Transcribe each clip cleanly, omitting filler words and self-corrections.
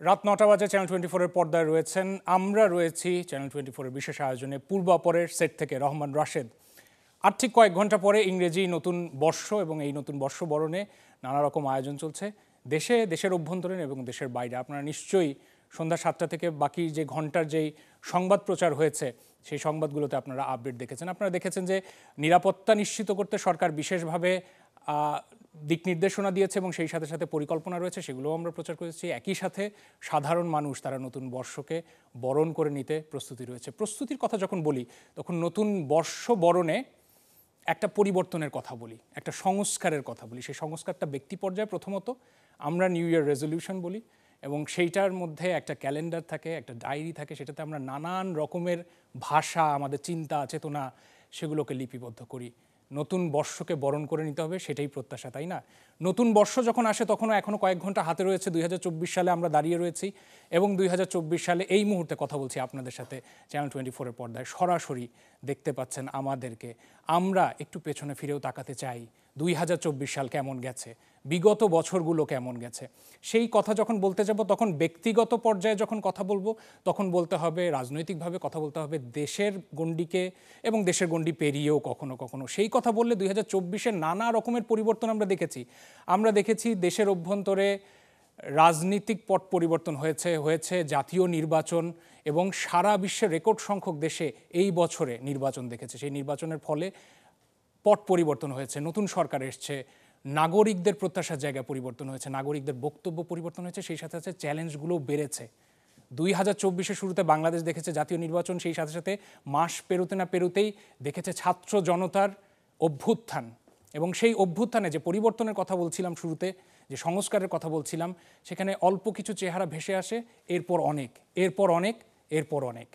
রাত ৯টা বাজে চ্যানেল 24-এর পর্দায় রয়েছেন। আমরা রয়েছি চ্যানেল 24-এর বিশেষ আয়োজনে পূর্বাপরের সেট থেকে রহমান রাশেদ। আর ঠিক কয়েক ঘন্টা পরে ইংরেজি নতুন বর্ষ এবং এই নতুন বর্ষ বরণে নানা রকম আয়োজন চলছে দেশের অভ্যন্তরীণ এবং দেশের বাইরে। আপনারা নিশ্চয়ই সন্ধ্যা 7টা থেকে বাকি যে ঘন্টার যেই সংবাদ প্রচার হয়েছে সেই সংবাদগুলোতে আপনারা আপডেট দেখেছেন। আপনারা দেখেছেন যে নিরাপত্তা নিশ্চিত করতে সরকার বিশেষভাবে দিক নির্দেশনা দিয়েছে এবং সেই সাথে সাথে পরিকল্পনা রয়েছে, সেগুলোও আমরা প্রচার করেছি। একই সাথে সাধারণ মানুষ তারা নতুন বর্ষকে বরণ করে নিতে প্রস্তুতি রয়েছে। প্রস্তুতির কথা যখন বলি তখন নতুন বর্ষ বরণে একটা পরিবর্তনের কথা বলি, একটা সংস্কারের কথা বলি। সেই সংস্কারটা ব্যক্তি পর্যায়ে প্রথমত আমরা নিউ ইয়ার রেজলিউশন বলি এবং সেইটার মধ্যে একটা ক্যালেন্ডার থাকে, একটা ডায়েরি থাকে, সেটাতে আমরা নানান রকমের ভাষা, আমাদের চিন্তা চেতনা সেগুলোকে লিপিবদ্ধ করি। নতুন বর্ষকে বরণ করে নিতে হবে, সেটাই প্রত্যাশা, তাই না? নতুন বর্ষ যখন আসে তখনও এখনও কয়েক ঘন্টা হাতে রয়েছে। 2024 সালে আমরা দাঁড়িয়ে রয়েছি এবং 2024 সালে এই মুহূর্তে কথা বলছি আপনাদের সাথে চ্যানেল 24-এর পর্দায় সরাসরি দেখতে পাচ্ছেন আমাদেরকে। আমরা একটু পেছনে ফিরেও তাকাতে চাই 2024 সাল কেমন গেছে, বিগত বছরগুলো কেমন গেছে। সেই কথা যখন বলতে যাব তখন ব্যক্তিগত পর্যায়ে যখন কথা বলবো তখন বলতে হবে রাজনৈতিকভাবে, কথা বলতে হবে দেশের গণ্ডিকে এবং দেশের গণ্ডি পেরিয়েও কখনো কখনো। সেই কথা বললে 2024-এর নানা রকমের পরিবর্তন আমরা দেখেছি। দেশের অভ্যন্তরে রাজনীতিক পট পরিবর্তন হয়েছে জাতীয় নির্বাচন এবং সারা বিশ্বের রেকর্ড সংখ্যক দেশে এই বছরে নির্বাচন দেখেছে। সেই নির্বাচনের ফলে পট পরিবর্তন হয়েছে, নতুন সরকার এসছে, নাগরিকদের প্রত্যাশার জায়গা পরিবর্তন হয়েছে, নাগরিকদের বক্তব্য পরিবর্তন হয়েছে, সেই সাথে সাথে চ্যালেঞ্জগুলো বেড়েছে। 2024-এর শুরুতে বাংলাদেশ দেখেছে জাতীয় নির্বাচন, সেই সাথে সাথে মাস পেরোতে না পেরোতেই দেখেছে ছাত্র জনতার অভ্যুত্থান এবং সেই অভ্যুত্থানে যে পরিবর্তনের কথা বলছিলাম শুরুতে, যে সংস্কারের কথা বলছিলাম, সেখানে অল্প কিছু চেহারা ভেসে আসে, এরপর অনেক।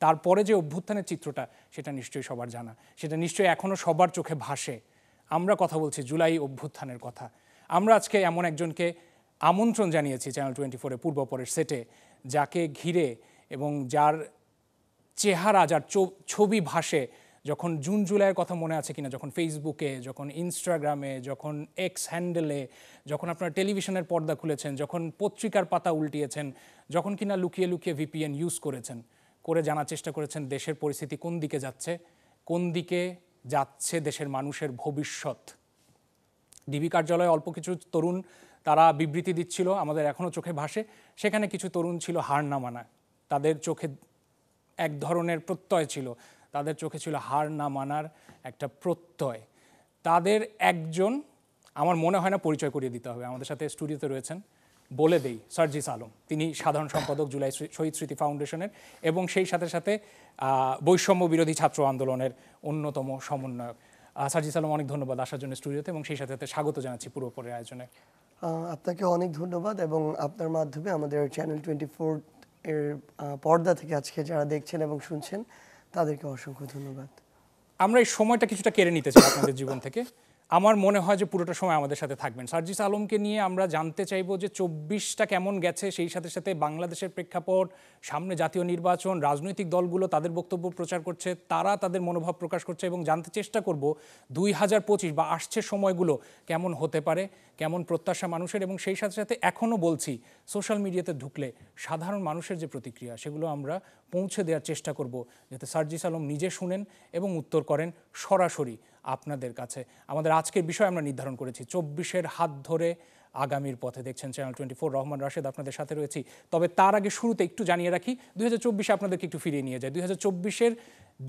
তারপরে যে অভ্যুত্থানের চিত্রটা সেটা নিশ্চয়ই সবার জানা, সেটা নিশ্চয়ই এখনও সবার চোখে ভাসে। আমরা কথা বলছি জুলাই অভ্যুত্থানের কথা। আমরা আজকে এমন একজনকে আমন্ত্রণ জানিয়েছি চ্যানেল 24-এর পূর্বপরের সেটে, যাকে ঘিরে এবং যার চেহারা, যার ছবি ভাসে, যখন জুন জুলাইয়ের কথা মনে আছে কিনা, যখন ফেসবুকে, যখন ইনস্টাগ্রামে, যখন এক্স হ্যান্ডেলে, যখন আপনারা টেলিভিশনের পর্দা খুলেছেন, যখন পত্রিকার পাতা উল্টিয়েছেন, যখন কিনা লুকিয়ে লুকিয়ে VPN ইউজ করে জানার চেষ্টা করেছেন দেশের পরিস্থিতি কোন দিকে যাচ্ছে দেশের মানুষের ভবিষ্যৎ। ডিবি কার্যালয়ে অল্প কিছু তরুণ তারা বিবৃতি দিচ্ছিল, আমাদের এখনও চোখে ভাসে। সেখানে কিছু তরুণ ছিল হার না মানা, তাদের চোখে এক ধরনের প্রত্যয় ছিল, তাদের চোখে ছিল হার না মানার একটা প্রত্যয়। তাদের একজন, আমার মনে হয় না পরিচয় করিয়ে দিতে হবে, আমাদের সাথে স্টুডিওতে রয়েছেন, বলে দেই, সার্জিস আলম। তিনি সাধারণ সম্পাদক জুলাই শহীদ স্মৃতি ফাউন্ডেশনের এবং সেই সাথে সাথে বৈষম্য বিরোধী ছাত্র আন্দোলনের অন্যতম সমন্বয়ক। সার্জিস আলম, অনেক ধন্যবাদ আসার জন্য স্টুডিওতে এবং সেই সাথে সাথে স্বাগত জানাচ্ছি পূর্বপরের আয়োজনে। আপনাকে অনেক ধন্যবাদ এবং আপনার মাধ্যমে আমাদের চ্যানেল 24 এর পর্দা থেকে আজকে যারা দেখছেন এবং শুনছেন তাদেরকে অসংখ্য ধন্যবাদ। আমরা এই সময়টা কিছুটা কেড়ে নিতে চাই আপনাদের জীবন থেকে। আমার মনে হয় যে পুরোটা সময় আমাদের সাথে থাকবেন। সার্জিস আলমকে নিয়ে আমরা জানতে চাইবো যে 24টা কেমন গেছে, সেই সাথে সাথে বাংলাদেশের প্রেক্ষাপট, সামনে জাতীয় নির্বাচন, রাজনৈতিক দলগুলো তাদের বক্তব্য প্রচার করছে, তারা তাদের মনোভাব প্রকাশ করছে এবং জানতে চেষ্টা করব 2025 বা আসছে সময়গুলো কেমন হতে পারে, কেমন প্রত্যাশা মানুষের, এবং সেই সাথে সাথে এখনও বলছি সোশ্যাল মিডিয়াতে ঢুকলে সাধারণ মানুষের যে প্রতিক্রিয়া সেগুলো আমরা পৌঁছে দেওয়ার চেষ্টা করব, যাতে সার্জিস আলম নিজে শুনেন এবং উত্তর করেন সরাসরি আপনাদের কাছে। আমাদের আজকের বিষয় আমরা নির্ধারণ করেছি 24-এর হাত ধরে আগামীর পথে। দেখছেন চ্যানেল 24, রহমান রাশেদ আপনাদের সাথে রয়েছি। তবে তার আগে শুরুতে একটু জানিয়ে রাখি 2024-এ আপনাদেরকে একটু ফিরিয়ে নিয়ে যায়। 2024-এর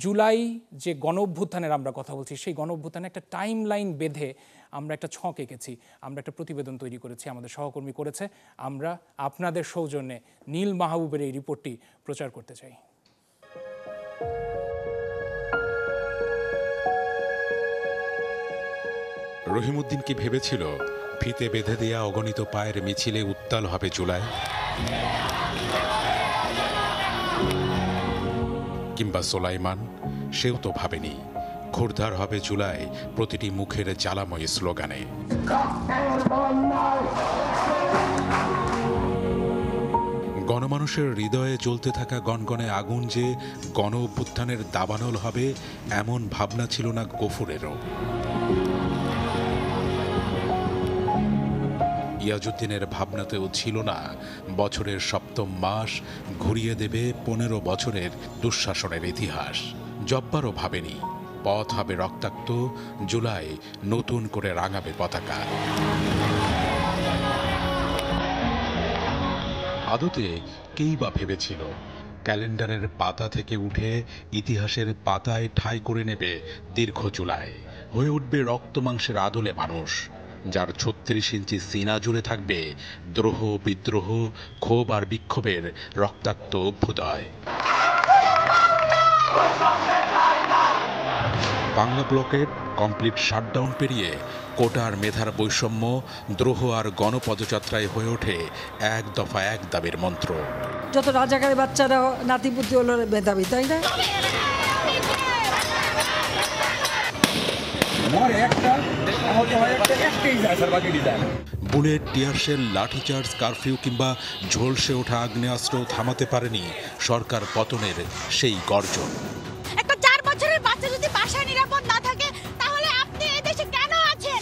জুলাই যে গণ অভ্যুত্থানের আমরা কথা বলছি, সেই গণ অভ্যুত্থানে একটা টাইম লাইন বেঁধে আমরা একটা ছক এঁকেছি, আমরা একটা প্রতিবেদন তৈরি করেছি, আমাদের সহকর্মী করেছে। আমরা আপনাদের সৌজন্যে নীল মাহবুবের এই রিপোর্টটি প্রচার করতে চাই। রহিমউদ্দিন কি ভেবেছিল ফিতে বেঁধে দেয়া অগণিত পায়ের মিছিলে উত্তাল হবে জুলাই? কিংবা সোলাইমান, সেও তো ভাবেনি ঘোরধার হবে জুলাই প্রতিটি মুখের জ্বালাময় স্লোগানে। গণমানুষের হৃদয়ে জ্বলতে থাকা গনগনে আগুন যে গণ অভ্যুত্থানের দাবানল হবে, এমন ভাবনা ছিল না গফুরেরও। ইয়াজউদ্দিনের ভাবনাতেও ছিল না বছরের সপ্তম মাস ঘুরিয়ে দেবে 15 বছরের দুঃশাসনের ইতিহাস। জব্বারও ভাবেনি পথ হবে রক্তাক্ত, জুলাই নতুন করে রাঙাবে পতাকা। আদতে কেই বা ভেবেছিল ক্যালেন্ডারের পাতা থেকে উঠে ইতিহাসের পাতায় ঠাঁই করে নেবে দীর্ঘ জুলাই, হয়ে উঠবে রক্ত মাংসের আদলে মানুষ, যার 36 ইঞ্চি সিনা জুড়ে থাকবে দ্রোহ, বিদ্রোহ, ক্ষোভ আর বিক্ষোভের রক্তাক্ত অভ্যুদয়। বাংলা ব্লকের কমপ্লিট শাটডাউন পেরিয়ে কোটার মেধার বৈষম্য, দ্রোহ আর গণপদযাত্রায় হয়ে ওঠে এক দফা এক দাবির মন্ত্র। যত রাজাকারের বাচ্চারা নাতিপুতি হলো মেধাবী, তাই না? বুলেট, টিয়ারশেল, লাঠিচার্জ, কারফিউ কিংবা ঝলসে ওঠা আগ্নেয়াস্ত্র থামাতে পারেনি সরকার পতনের সেই গর্জন। একটা 4 বছরের বাচ্চা যদি বাসায় নিরাপদ না থাকে তাহলে আপনি এই দেশে কেন আছেন?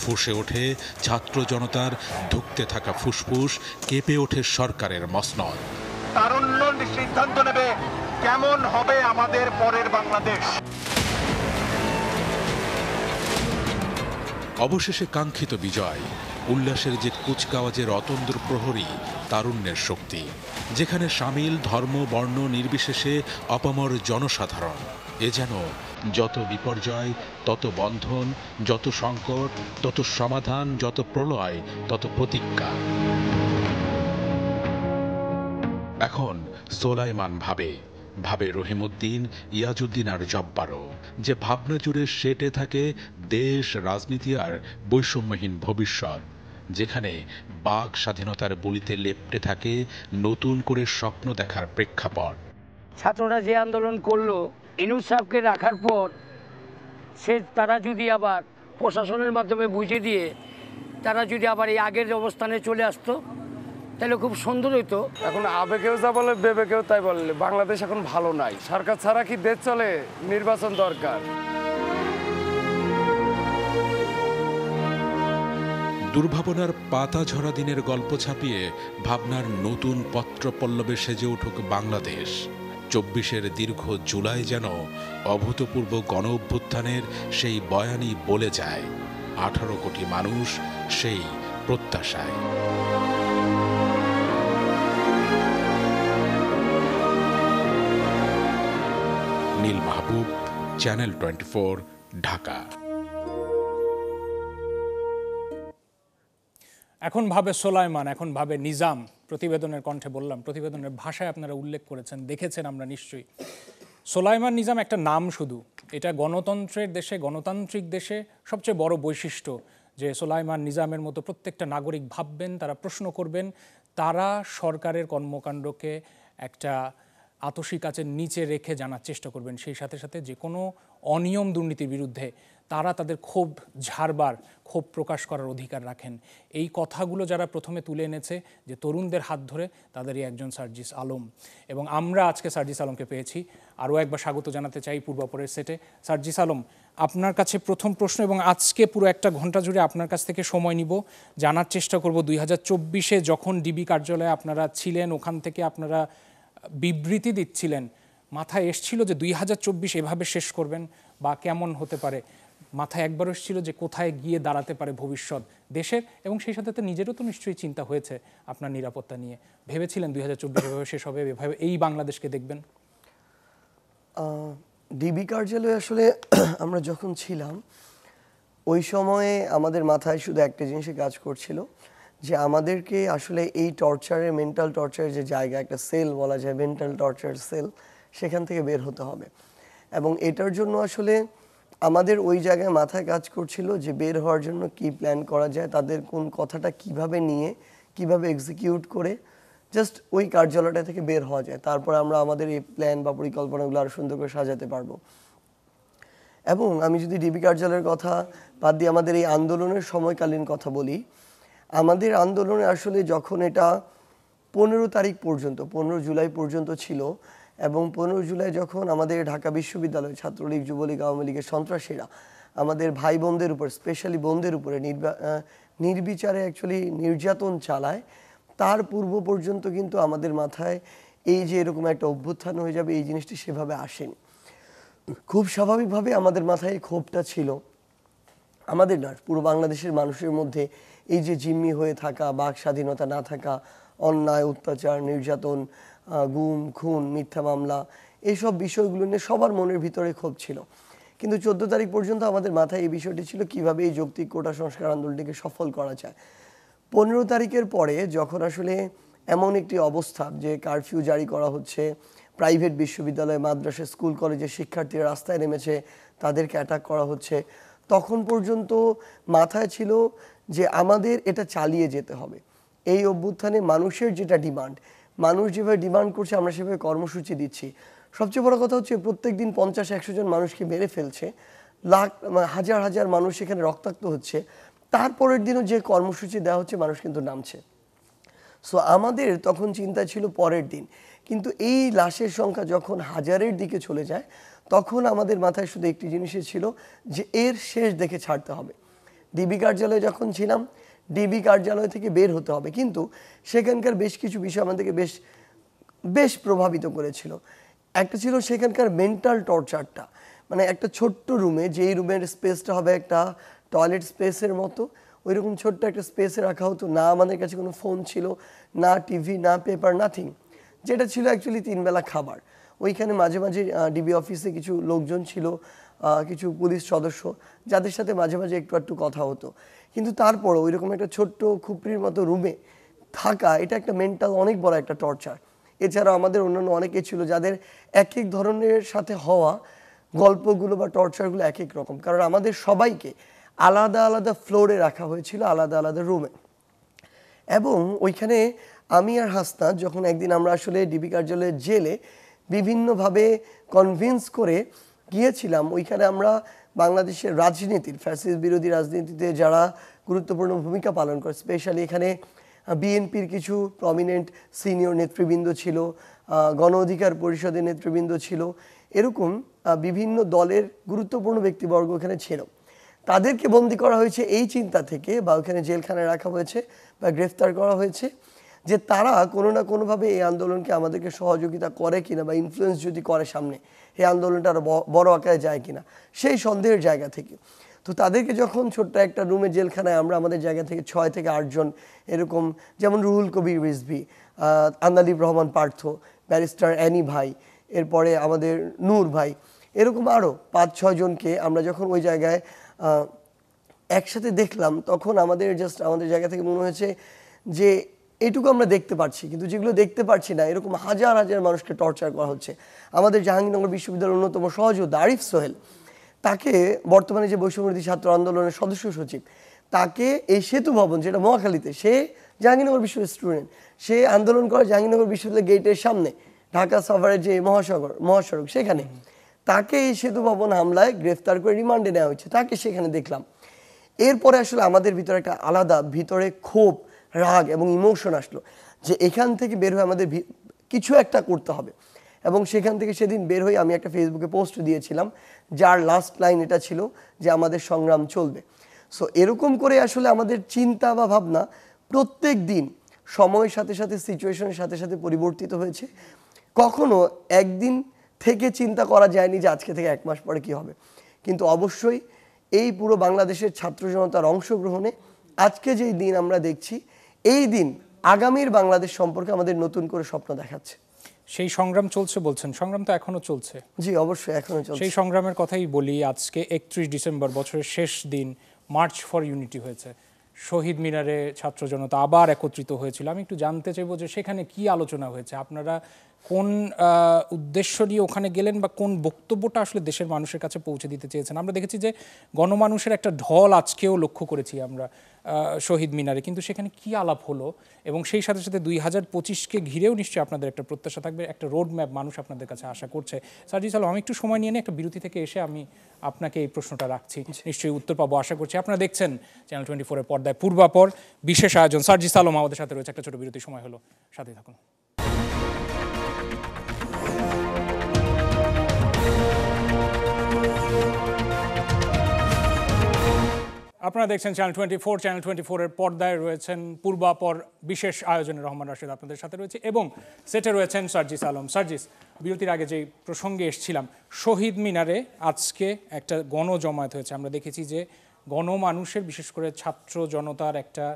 ফুঁসে ওঠে ছাত্র জনতার ধুঁকতে থাকা ফুসফুস, কেঁপে ওঠে সরকারের মসনদ। তারুণ্য সিদ্ধান্ত নেবে কেমন হবে আমাদের পরের বাংলাদেশ। অবশেষে কাঙ্ক্ষিত বিজয়, উল্লাসের যে কুচকাওয়াজের অতন্দ্র প্রহরী তারুণ্যের শক্তি, যেখানে সামিল ধর্ম বর্ণ নির্বিশেষে অপামর জনসাধারণ। এ যেন যত বিপর্যয় তত বন্ধন, যত সংকট তত সমাধান, যত প্রলয় তত প্রতিজ্ঞা। এখন সোলাইমান ভাবে রহিমউদ্দিন, ইয়াজউদ্দিন আর জব্বারও, যে ভাবনা জুড়ে সেটে থাকে দেশ, রাজনীতি আর বৈষম্যহীন ভবিষ্যৎ, যেখানে বাক স্বাধীনতার বলিতে লেপ্টে থাকে নতুন করে স্বপ্ন দেখার প্রেক্ষাপট। ছাত্ররা যে আন্দোলন করলো ইনুস সাহেবকে রাখার পর তারা যদি আবার প্রশাসনের মাধ্যমে বুঝে দিয়ে তারা যদি আবার এই আগের অবস্থানে চলে আসতো তাহলে খুব সুন্দর হইতো। এখন আবেগেও যা বলে বিবেকেও তাই বলে, বাংলাদেশ এখন ভালো নাই। সরকার ছাড়া কি দেশ চলে? নির্বাচন দরকার। দুর্ভাবনার পাতা ঝরা দিনের গল্প ছাপিয়ে ভাবনার নতুন পত্র পল্লবে সেজে উঠুক বাংলাদেশ। 24-এর দীর্ঘ জুলাই যেন অভূতপূর্ব গণ অভ্যুত্থানের সেই বয়ানই বলে যায়। 18 কোটি মানুষ সেই প্রত্যাশায়। নীল মাহবুব, চ্যানেল 24, ঢাকা। এখন ভাবে সোলাইমান, এখন ভাবে নিজাম। প্রতিবেদনের কণ্ঠে বললাম, প্রতিবেদনের ভাষায় আপনারা উল্লেখ করেছেন, দেখেছেন আমরা নিশ্চয়ই। সোলাইমান নিজাম একটা নাম শুধু, এটা গণতন্ত্রের দেশে, গণতান্ত্রিক দেশে সবচেয়ে বড় বৈশিষ্ট্য যে সোলাইমান নিজামের মতো প্রত্যেকটা নাগরিক ভাববেন, তারা প্রশ্ন করবেন, তারা সরকারের কর্মকাণ্ডকে একটা আতশি কাচের নিচে রেখে জানার চেষ্টা করবেন। সেই সাথে সাথে যে কোনো অনিয়ম দুর্নীতির বিরুদ্ধে তারা তাদের ক্ষোভ ঝাড়বার, ক্ষোভ প্রকাশ করার অধিকার রাখেন। এই কথাগুলো যারা প্রথমে তুলে এনেছে যে তরুণদের হাত ধরে, তাদেরই একজন সার্জিস আলম। এবং আমরা আজকে সার্জিস আলমকে পেয়েছি। আরও একবার স্বাগত জানাতে চাই পূর্বাপরের সেটে। সার্জিস আলম, আপনার কাছে প্রথম প্রশ্ন, এবং আজকে পুরো 1 ঘন্টা জুড়ে আপনার কাছ থেকে সময় নিব, জানার চেষ্টা করব 2024-এ যখন ডিবি কার্যালয়ে আপনারা ছিলেন, ওখান থেকে আপনারা বিবৃতি দিচ্ছিলেন, মাথায় এসছিল যে 2024 এভাবে শেষ করবেন বা কেমন হতে পারে? মাথায় একবার এসছিল যে কোথায় গিয়ে দাঁড়াতে পারে ভবিষ্যৎ দেশের, এবং সেই সাথে তো নিজেরও তো নিশ্চয়ই চিন্তা হয়েছে আপনার নিরাপত্তা নিয়ে। ভেবেছিলেন 2024 এভাবে শেষ হবে, এভাবে এই বাংলাদেশকে দেখবেন? ডিবি কার্যালয়ে আসলে আমরা যখন ছিলাম ওই সময়ে আমাদের মাথায় শুধু একটা জিনিসই কাজ করছিল, যে আমাদেরকে আসলে এই টর্চারের, মেন্টাল টর্চারের যে জায়গা, একটা সেল বলা যায়, মেন্টাল টর্চার সেল, সেখান থেকে বের হতে হবে। এবং এটার জন্য আসলে আমাদের ওই জায়গায় মাথায় কাজ করছিল যে বের হওয়ার জন্য কি প্ল্যান করা যায়, তাদের কোন কথাটা কিভাবে নিয়ে, কিভাবে এক্সিকিউট করে জাস্ট ওই কার্যালয়টা থেকে বের হওয়া যায়। তারপর আমরা আমাদের এই প্ল্যান বা পরিকল্পনাগুলো আরও সুন্দর করে সাজাতে পারবো। এবং আমি যদি ডিবি কার্যালয়ের কথা বাদ দিয়ে আমাদের এই আন্দোলনের সময়কালীন কথা বলি, আমাদের আন্দোলনে আসলে যখন এটা 15 তারিখ পর্যন্ত, 15 জুলাই পর্যন্ত ছিল, এবং 15 জুলাই যখন আমাদের ঢাকা বিশ্ববিদ্যালয় ছাত্রলীগ, যুবলীগ, আওয়ামী লীগের সন্ত্রাসীরা আমাদের ভাই বোনদের উপর, স্পেশালি বোনদের উপরে নির্বিচারে অ্যাকচুয়ালি নির্যাতন চালায়, তার পূর্ব পর্যন্ত কিন্তু আমাদের মাথায় এই যে এরকম একটা অভ্যুত্থান হয়ে যাবে এই জিনিসটি সেভাবে আসেনি। খুব স্বাভাবিকভাবে আমাদের মাথায় এই ক্ষোভটা ছিল, আমাদের না পুরো বাংলাদেশের মানুষের মধ্যে এই যে জিম্মি হয়ে থাকা, বাক স্বাধীনতা না থাকা, অন্যায় অত্যাচার নির্যাতন, গুম খুন মিথ্যা মামলা, এইসব বিষয়গুলো নিয়ে সবার মনের ভিতরে ক্ষোভ ছিল। কিন্তু 14 তারিখ পর্যন্ত আমাদের মাথায় এই বিষয়টি ছিল কিভাবে এই যৌক্তিক কোটা সংস্কার আন্দোলনটিকে সফল করা যায়। 15 তারিখের পরে যখন আসলে এমন একটি অবস্থা যে কারফিউ জারি করা হচ্ছে, প্রাইভেট বিশ্ববিদ্যালয় মাদ্রাসা স্কুল কলেজের শিক্ষার্থীরা রাস্তায় নেমেছে, তাদেরকে অ্যাটাক করা হচ্ছে, তখন পর্যন্ত মাথায় ছিল যে আমাদের এটা চালিয়ে যেতে হবে। এই অভ্যুত্থানে মানুষের যেটা ডিমান্ড, মানুষ যেভাবে ডিমান্ড করছে আমরা সেভাবে কর্মসূচি দিচ্ছি। সবচেয়ে বড় কথা হচ্ছে প্রত্যেক দিন 50-100 জন মানুষকে মেরে ফেলছে, হাজার হাজার মানুষ এখানে রক্তাক্ত হচ্ছে, তারপরের দিনও যে কর্মসূচি দেওয়া হচ্ছে মানুষ কিন্তু নামছে। সো আমাদের তখন চিন্তা ছিল পরের দিন, কিন্তু এই লাশের সংখ্যা যখন হাজারের দিকে চলে যায় তখন আমাদের মাথায় শুধু একটি জিনিসই ছিল যে এর শেষ দেখে ছাড়তে হবে। ডিবি কার্যালয়ে যখন ছিলাম, ডিবি কার্যালয় থেকে বের হতে হবে, কিন্তু সেখানকার বেশ কিছু বিষয় আমাদেরকে বেশ প্রভাবিত করেছিল। একটা ছিল সেখানকার মেন্টাল টর্চারটা, মানে একটা ছোট্ট রুমে, যেই রুমের স্পেসটা হবে একটা টয়লেট স্পেসের মতো, ওইরকম ছোট্ট একটা স্পেসে রাখা হতো। না আমাদের কাছে কোনো ফোন ছিল, না টিভি, না পেপার, নাথিং। যেটা ছিল অ্যাকচুয়ালি 3 বেলা খাবার। ওইখানে মাঝে মাঝে ডিবি অফিসে কিছু লোকজন ছিল, কিছু পুলিশ সদস্য, যাদের সাথে মাঝে মাঝে একটু কথা হতো। কিন্তু তারপরও ওইরকম একটা ছোট্ট খুপড়ির মতো রুমে থাকা, এটা একটা মেন্টাল অনেক বড় একটা টর্চার। এছাড়াও আমাদের অন্যান্য অনেকে ছিল যাদের এক এক ধরনের সাথে হওয়া গল্পগুলো বা টর্চারগুলো এক এক রকম, কারণ আমাদের সবাইকে আলাদা আলাদা ফ্লোরে রাখা হয়েছিল, আলাদা আলাদা রুমে। এবং ওইখানে আমি আর হাসনাত যখন একদিন আমরা আসলে ডিবি কার্যালয়ের জেলে বিভিন্নভাবে কনভিন্স করে গিয়েছিলাম, ওইখানে আমরা বাংলাদেশের রাজনীতির, ফ্যাসিস্ট বিরোধী রাজনীতিতে যারা গুরুত্বপূর্ণ ভূমিকা পালন করে, স্পেশালি এখানে বিএনপির কিছু প্রমিনেন্ট সিনিয়র নেতৃবৃন্দ ছিল, গণ অধিকার পরিষদের নেতৃবৃন্দ ছিল, এরকম বিভিন্ন দলের গুরুত্বপূর্ণ ব্যক্তিবর্গ এখানে ছিল। তাদেরকে বন্দি করা হয়েছে এই চিন্তা থেকে, বা ওখানে জেলখানায় রাখা হয়েছে বা গ্রেফতার করা হয়েছে যে তারা কোনো না কোনোভাবে এই আন্দোলনকে আমাদেরকে সহযোগিতা করে কিনা, বা ইনফ্লুয়েন্স যদি করে সামনে এই আন্দোলনটা আরও বড় আকারে যায় কিনা, সেই সন্দেহের জায়গা থেকে। তো তাদেরকে যখন ছোট্ট একটা রুমে জেলখানায় আমরা আমাদের জায়গা থেকে 6 থেকে 8 জন এরকম, যেমন রুহুল কবির রিজভী, আন্দালিব রহমান পার্থ, ব্যারিস্টার অ্যানি ভাই, এরপরে আমাদের নূর ভাই, এরকম আরও 5-6 জনকে আমরা যখন ওই জায়গায় একসাথে দেখলাম, তখন আমাদের জায়গা থেকে মনে হয়েছে যে এইটুকু আমরা দেখতে পাচ্ছি, কিন্তু যেগুলো দেখতে পাচ্ছি না, এরকম হাজার হাজার মানুষকে টর্চার করা হচ্ছে। আমাদের জাহাঙ্গীরনগর বিশ্ববিদ্যালয়ের অন্যতম সহযোদ্ধা আরিফ সোহেল, তাকে বর্তমানে যে বৈষম্যবিরোধী ছাত্র আন্দোলনের সদস্য সচিব, তাকে এই সেতু ভবন যেটা মহাখালীতে, সে জাহাঙ্গীরনগর বিশ্ববিদ্যালয়ের স্টুডেন্ট, সে আন্দোলন করে জাহাঙ্গীরনগর বিশ্ববিদ্যালয়ের গেটের সামনে, ঢাকা সাভারের যে মহাসড়ক সেখানে, তাকে এই সেতু ভবন হামলায় গ্রেফতার করে রিমান্ডে নেওয়া হয়েছে, তাকে সেখানে দেখলাম। এরপরে আসলে আমাদের ভিতরে একটা আলাদা ভিতরে ক্ষোভ, রাগ এবং ইমোশন আসলো যে এখান থেকে বের হয়ে আমাদের কিছু একটা করতে হবে। এবং সেখান থেকে সেদিন বের হয়ে আমি একটা ফেসবুকে পোস্ট দিয়েছিলাম, যার লাস্ট লাইন এটা ছিল যে আমাদের সংগ্রাম চলবে। সো এরকম করে আসলে আমাদের চিন্তা বা ভাবনা প্রত্যেক দিন সময়ের সাথে সাথে, সিচুয়েশনের সাথে সাথে পরিবর্তিত হয়েছে। কখনো একদিন থেকে চিন্তা করা যায়নি যে আজকে থেকে 1 মাস পরে কি হবে, কিন্তু অবশ্যই এই পুরো বাংলাদেশের ছাত্র জনতার অংশগ্রহণে আজকে যেই দিন আমরা দেখছি, এই দিন আগামীর বাংলাদেশ সম্পর্কে আমাদের নতুন করে স্বপ্ন দেখাচ্ছে। সেই সংগ্রাম চলছে বলছেন, সংগ্রাম তো এখনো চলছে? জি অবশ্যই এখনো চলছে। সেই সংগ্রামের কথাই বলি। আজকে 31 ডিসেম্বর, বছরের শেষ দিন, মার্চ ফর ইউনিটি হয়েছে। শহীদ মিনারে ছাত্র জনতা আবার একত্রিত হয়েছিল। আমি একটু জানতে চাইবো যে সেখানে কি আলোচনা হয়েছে, আপনারা কোন উদ্দেশ্য নিয়ে ওখানে গেলেন, বা কোন বক্তব্যটা আসলে দেশের মানুষের কাছে পৌঁছে দিতে চেয়েছেন? আমরা দেখেছি যে গণমানুষের একটা ঢল আজকেও লক্ষ্য করেছি আমরা শহীদ মিনারে, কিন্তু সেখানে কি আলাপ হলো, এবং সেই সাথে সাথে 2025কে ঘিরেও নিশ্চয়ই আপনাদের একটা প্রত্যাশা থাকবে, একটা রোড ম্যাপ মানুষ আপনাদের কাছে আশা করছে। সার্জিস আলম, আমি একটু সময় নিয়ে একটা বিরতি থেকে এসে আমি আপনাকে এই প্রশ্নটা রাখছি, নিশ্চয়ই উত্তর পাবো আশা করছি। আপনারা দেখছেন চ্যানেল 24-এর পর্দায় পূর্বাপর বিশেষ আয়োজন। সার্জিস আলম আমাদের সাথে রয়েছে, একটা ছোট বিরতি সময় হলো, সাথে থাকুন। আপনারা দেখছেন চ্যানেল 24। চ্যানেল 24-এর পর্দায় রয়েছেন পূর্বাপর বিশেষ আয়োজনে রহমান রাশেদ আপনাদের সাথে রয়েছে, এবং সেটে রয়েছেন সার্জিস আলম। সার্জিস, বিরতির আগে যে প্রসঙ্গে এসেছিলাম, শহীদ মিনারে আজকে একটা গণজমায়েত হয়েছে। আমরা দেখেছি যে গণমানুষের, বিশেষ করে ছাত্র জনতার একটা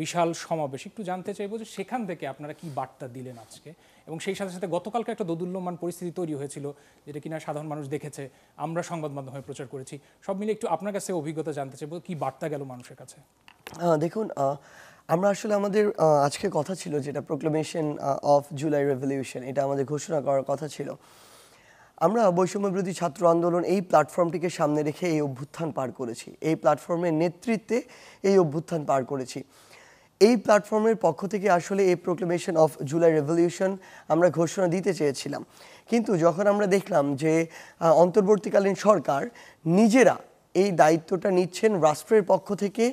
বিশাল সমাবেশ। একটু জানতে চাইবো যে সেখান থেকে আপনারা কি বার্তা দিলেন আজকে, এবং সেই সাথে সাথে গতকালকে একটা দোদুল্যমান পরিস্থিতি তৈরি হয়েছিল যেটা কিনা সাধারণ মানুষ দেখেছে, আমরা সংবাদ মাধ্যমে প্রচার করেছি। সব মিলে একটু আপনার কাছে অভিজ্ঞতা জানতে চাইবো, কি বার্তা গেল মানুষের কাছে? দেখুন, আমরা আসলে আমাদের আজকে কথা ছিল যেটা প্রোক্লেমেশন অফ জুলাই রেভলিউশন, এটা আমাদের ঘোষণা করার কথা ছিল। আমরা বৈষম্য বিরোধী ছাত্র আন্দোলন এই প্ল্যাটফর্মটিকে সামনে রেখে এই অভ্যুত্থান পার করেছি, এই প্ল্যাটফর্মের নেতৃত্বে এই অভ্যুত্থান পার করেছি। এই প্ল্যাটফর্মের পক্ষ থেকে আসলে এই প্রোক্লেমেশন অফ জুলাই রেভলিউশন আমরা ঘোষণা দিতে চেয়েছিলাম, কিন্তু যখন আমরা দেখলাম যে অন্তর্বর্তীকালীন সরকার নিজেরা এই দায়িত্বটা নিচ্ছেন রাষ্ট্রের পক্ষ থেকে,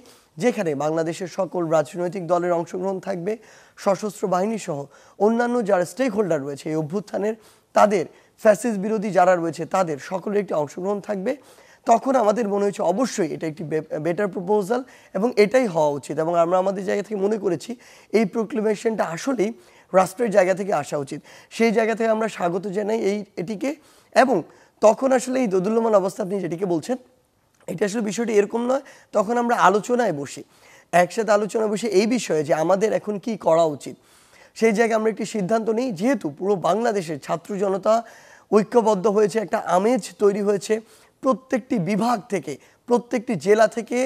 যেখানে বাংলাদেশের সকল রাজনৈতিক দলের অংশগ্রহণ থাকবে, সশস্ত্র বাহিনী সহ অন্যান্য যারা স্টেক হোল্ডার রয়েছে এই অভ্যুত্থানের, তাদের ফ্যাসিস্ট বিরোধী যারা রয়েছে তাদের সকলের একটি অংশগ্রহণ থাকবে, তখন আমাদের মনে হয়েছে অবশ্যই এটা একটি বেটার প্রপোজাল এবং এটাই হওয়া উচিত। এবং আমরা আমাদের জায়গা থেকে মনে করেছি এই প্রোক্লেমেশনটা আসলেই রাষ্ট্রের জায়গা থেকে আসা উচিত। সেই জায়গা থেকে আমরা স্বাগত জানাই এটিকে। এবং তখন আসলে এই দোদুল্যমান অবস্থা আপনি যেটিকে বলছেন, এটা আসলে বিষয়টি এরকম নয়। তখন আমরা আলোচনায় বসি, একসাথে আলোচনায় বসে এই বিষয়ে যে আমাদের এখন কি করা উচিত, সেই জায়গায় আমরা একটি সিদ্ধান্ত নিই। যেহেতু পুরো বাংলাদেশের ছাত্র জনতা ঐক্যবদ্ধ হয়েছে, একটা আমেজ তৈরি হয়েছে, প্রত্যেকটি বিভাগ থেকে, প্রত্যেকটি জেলা থেকে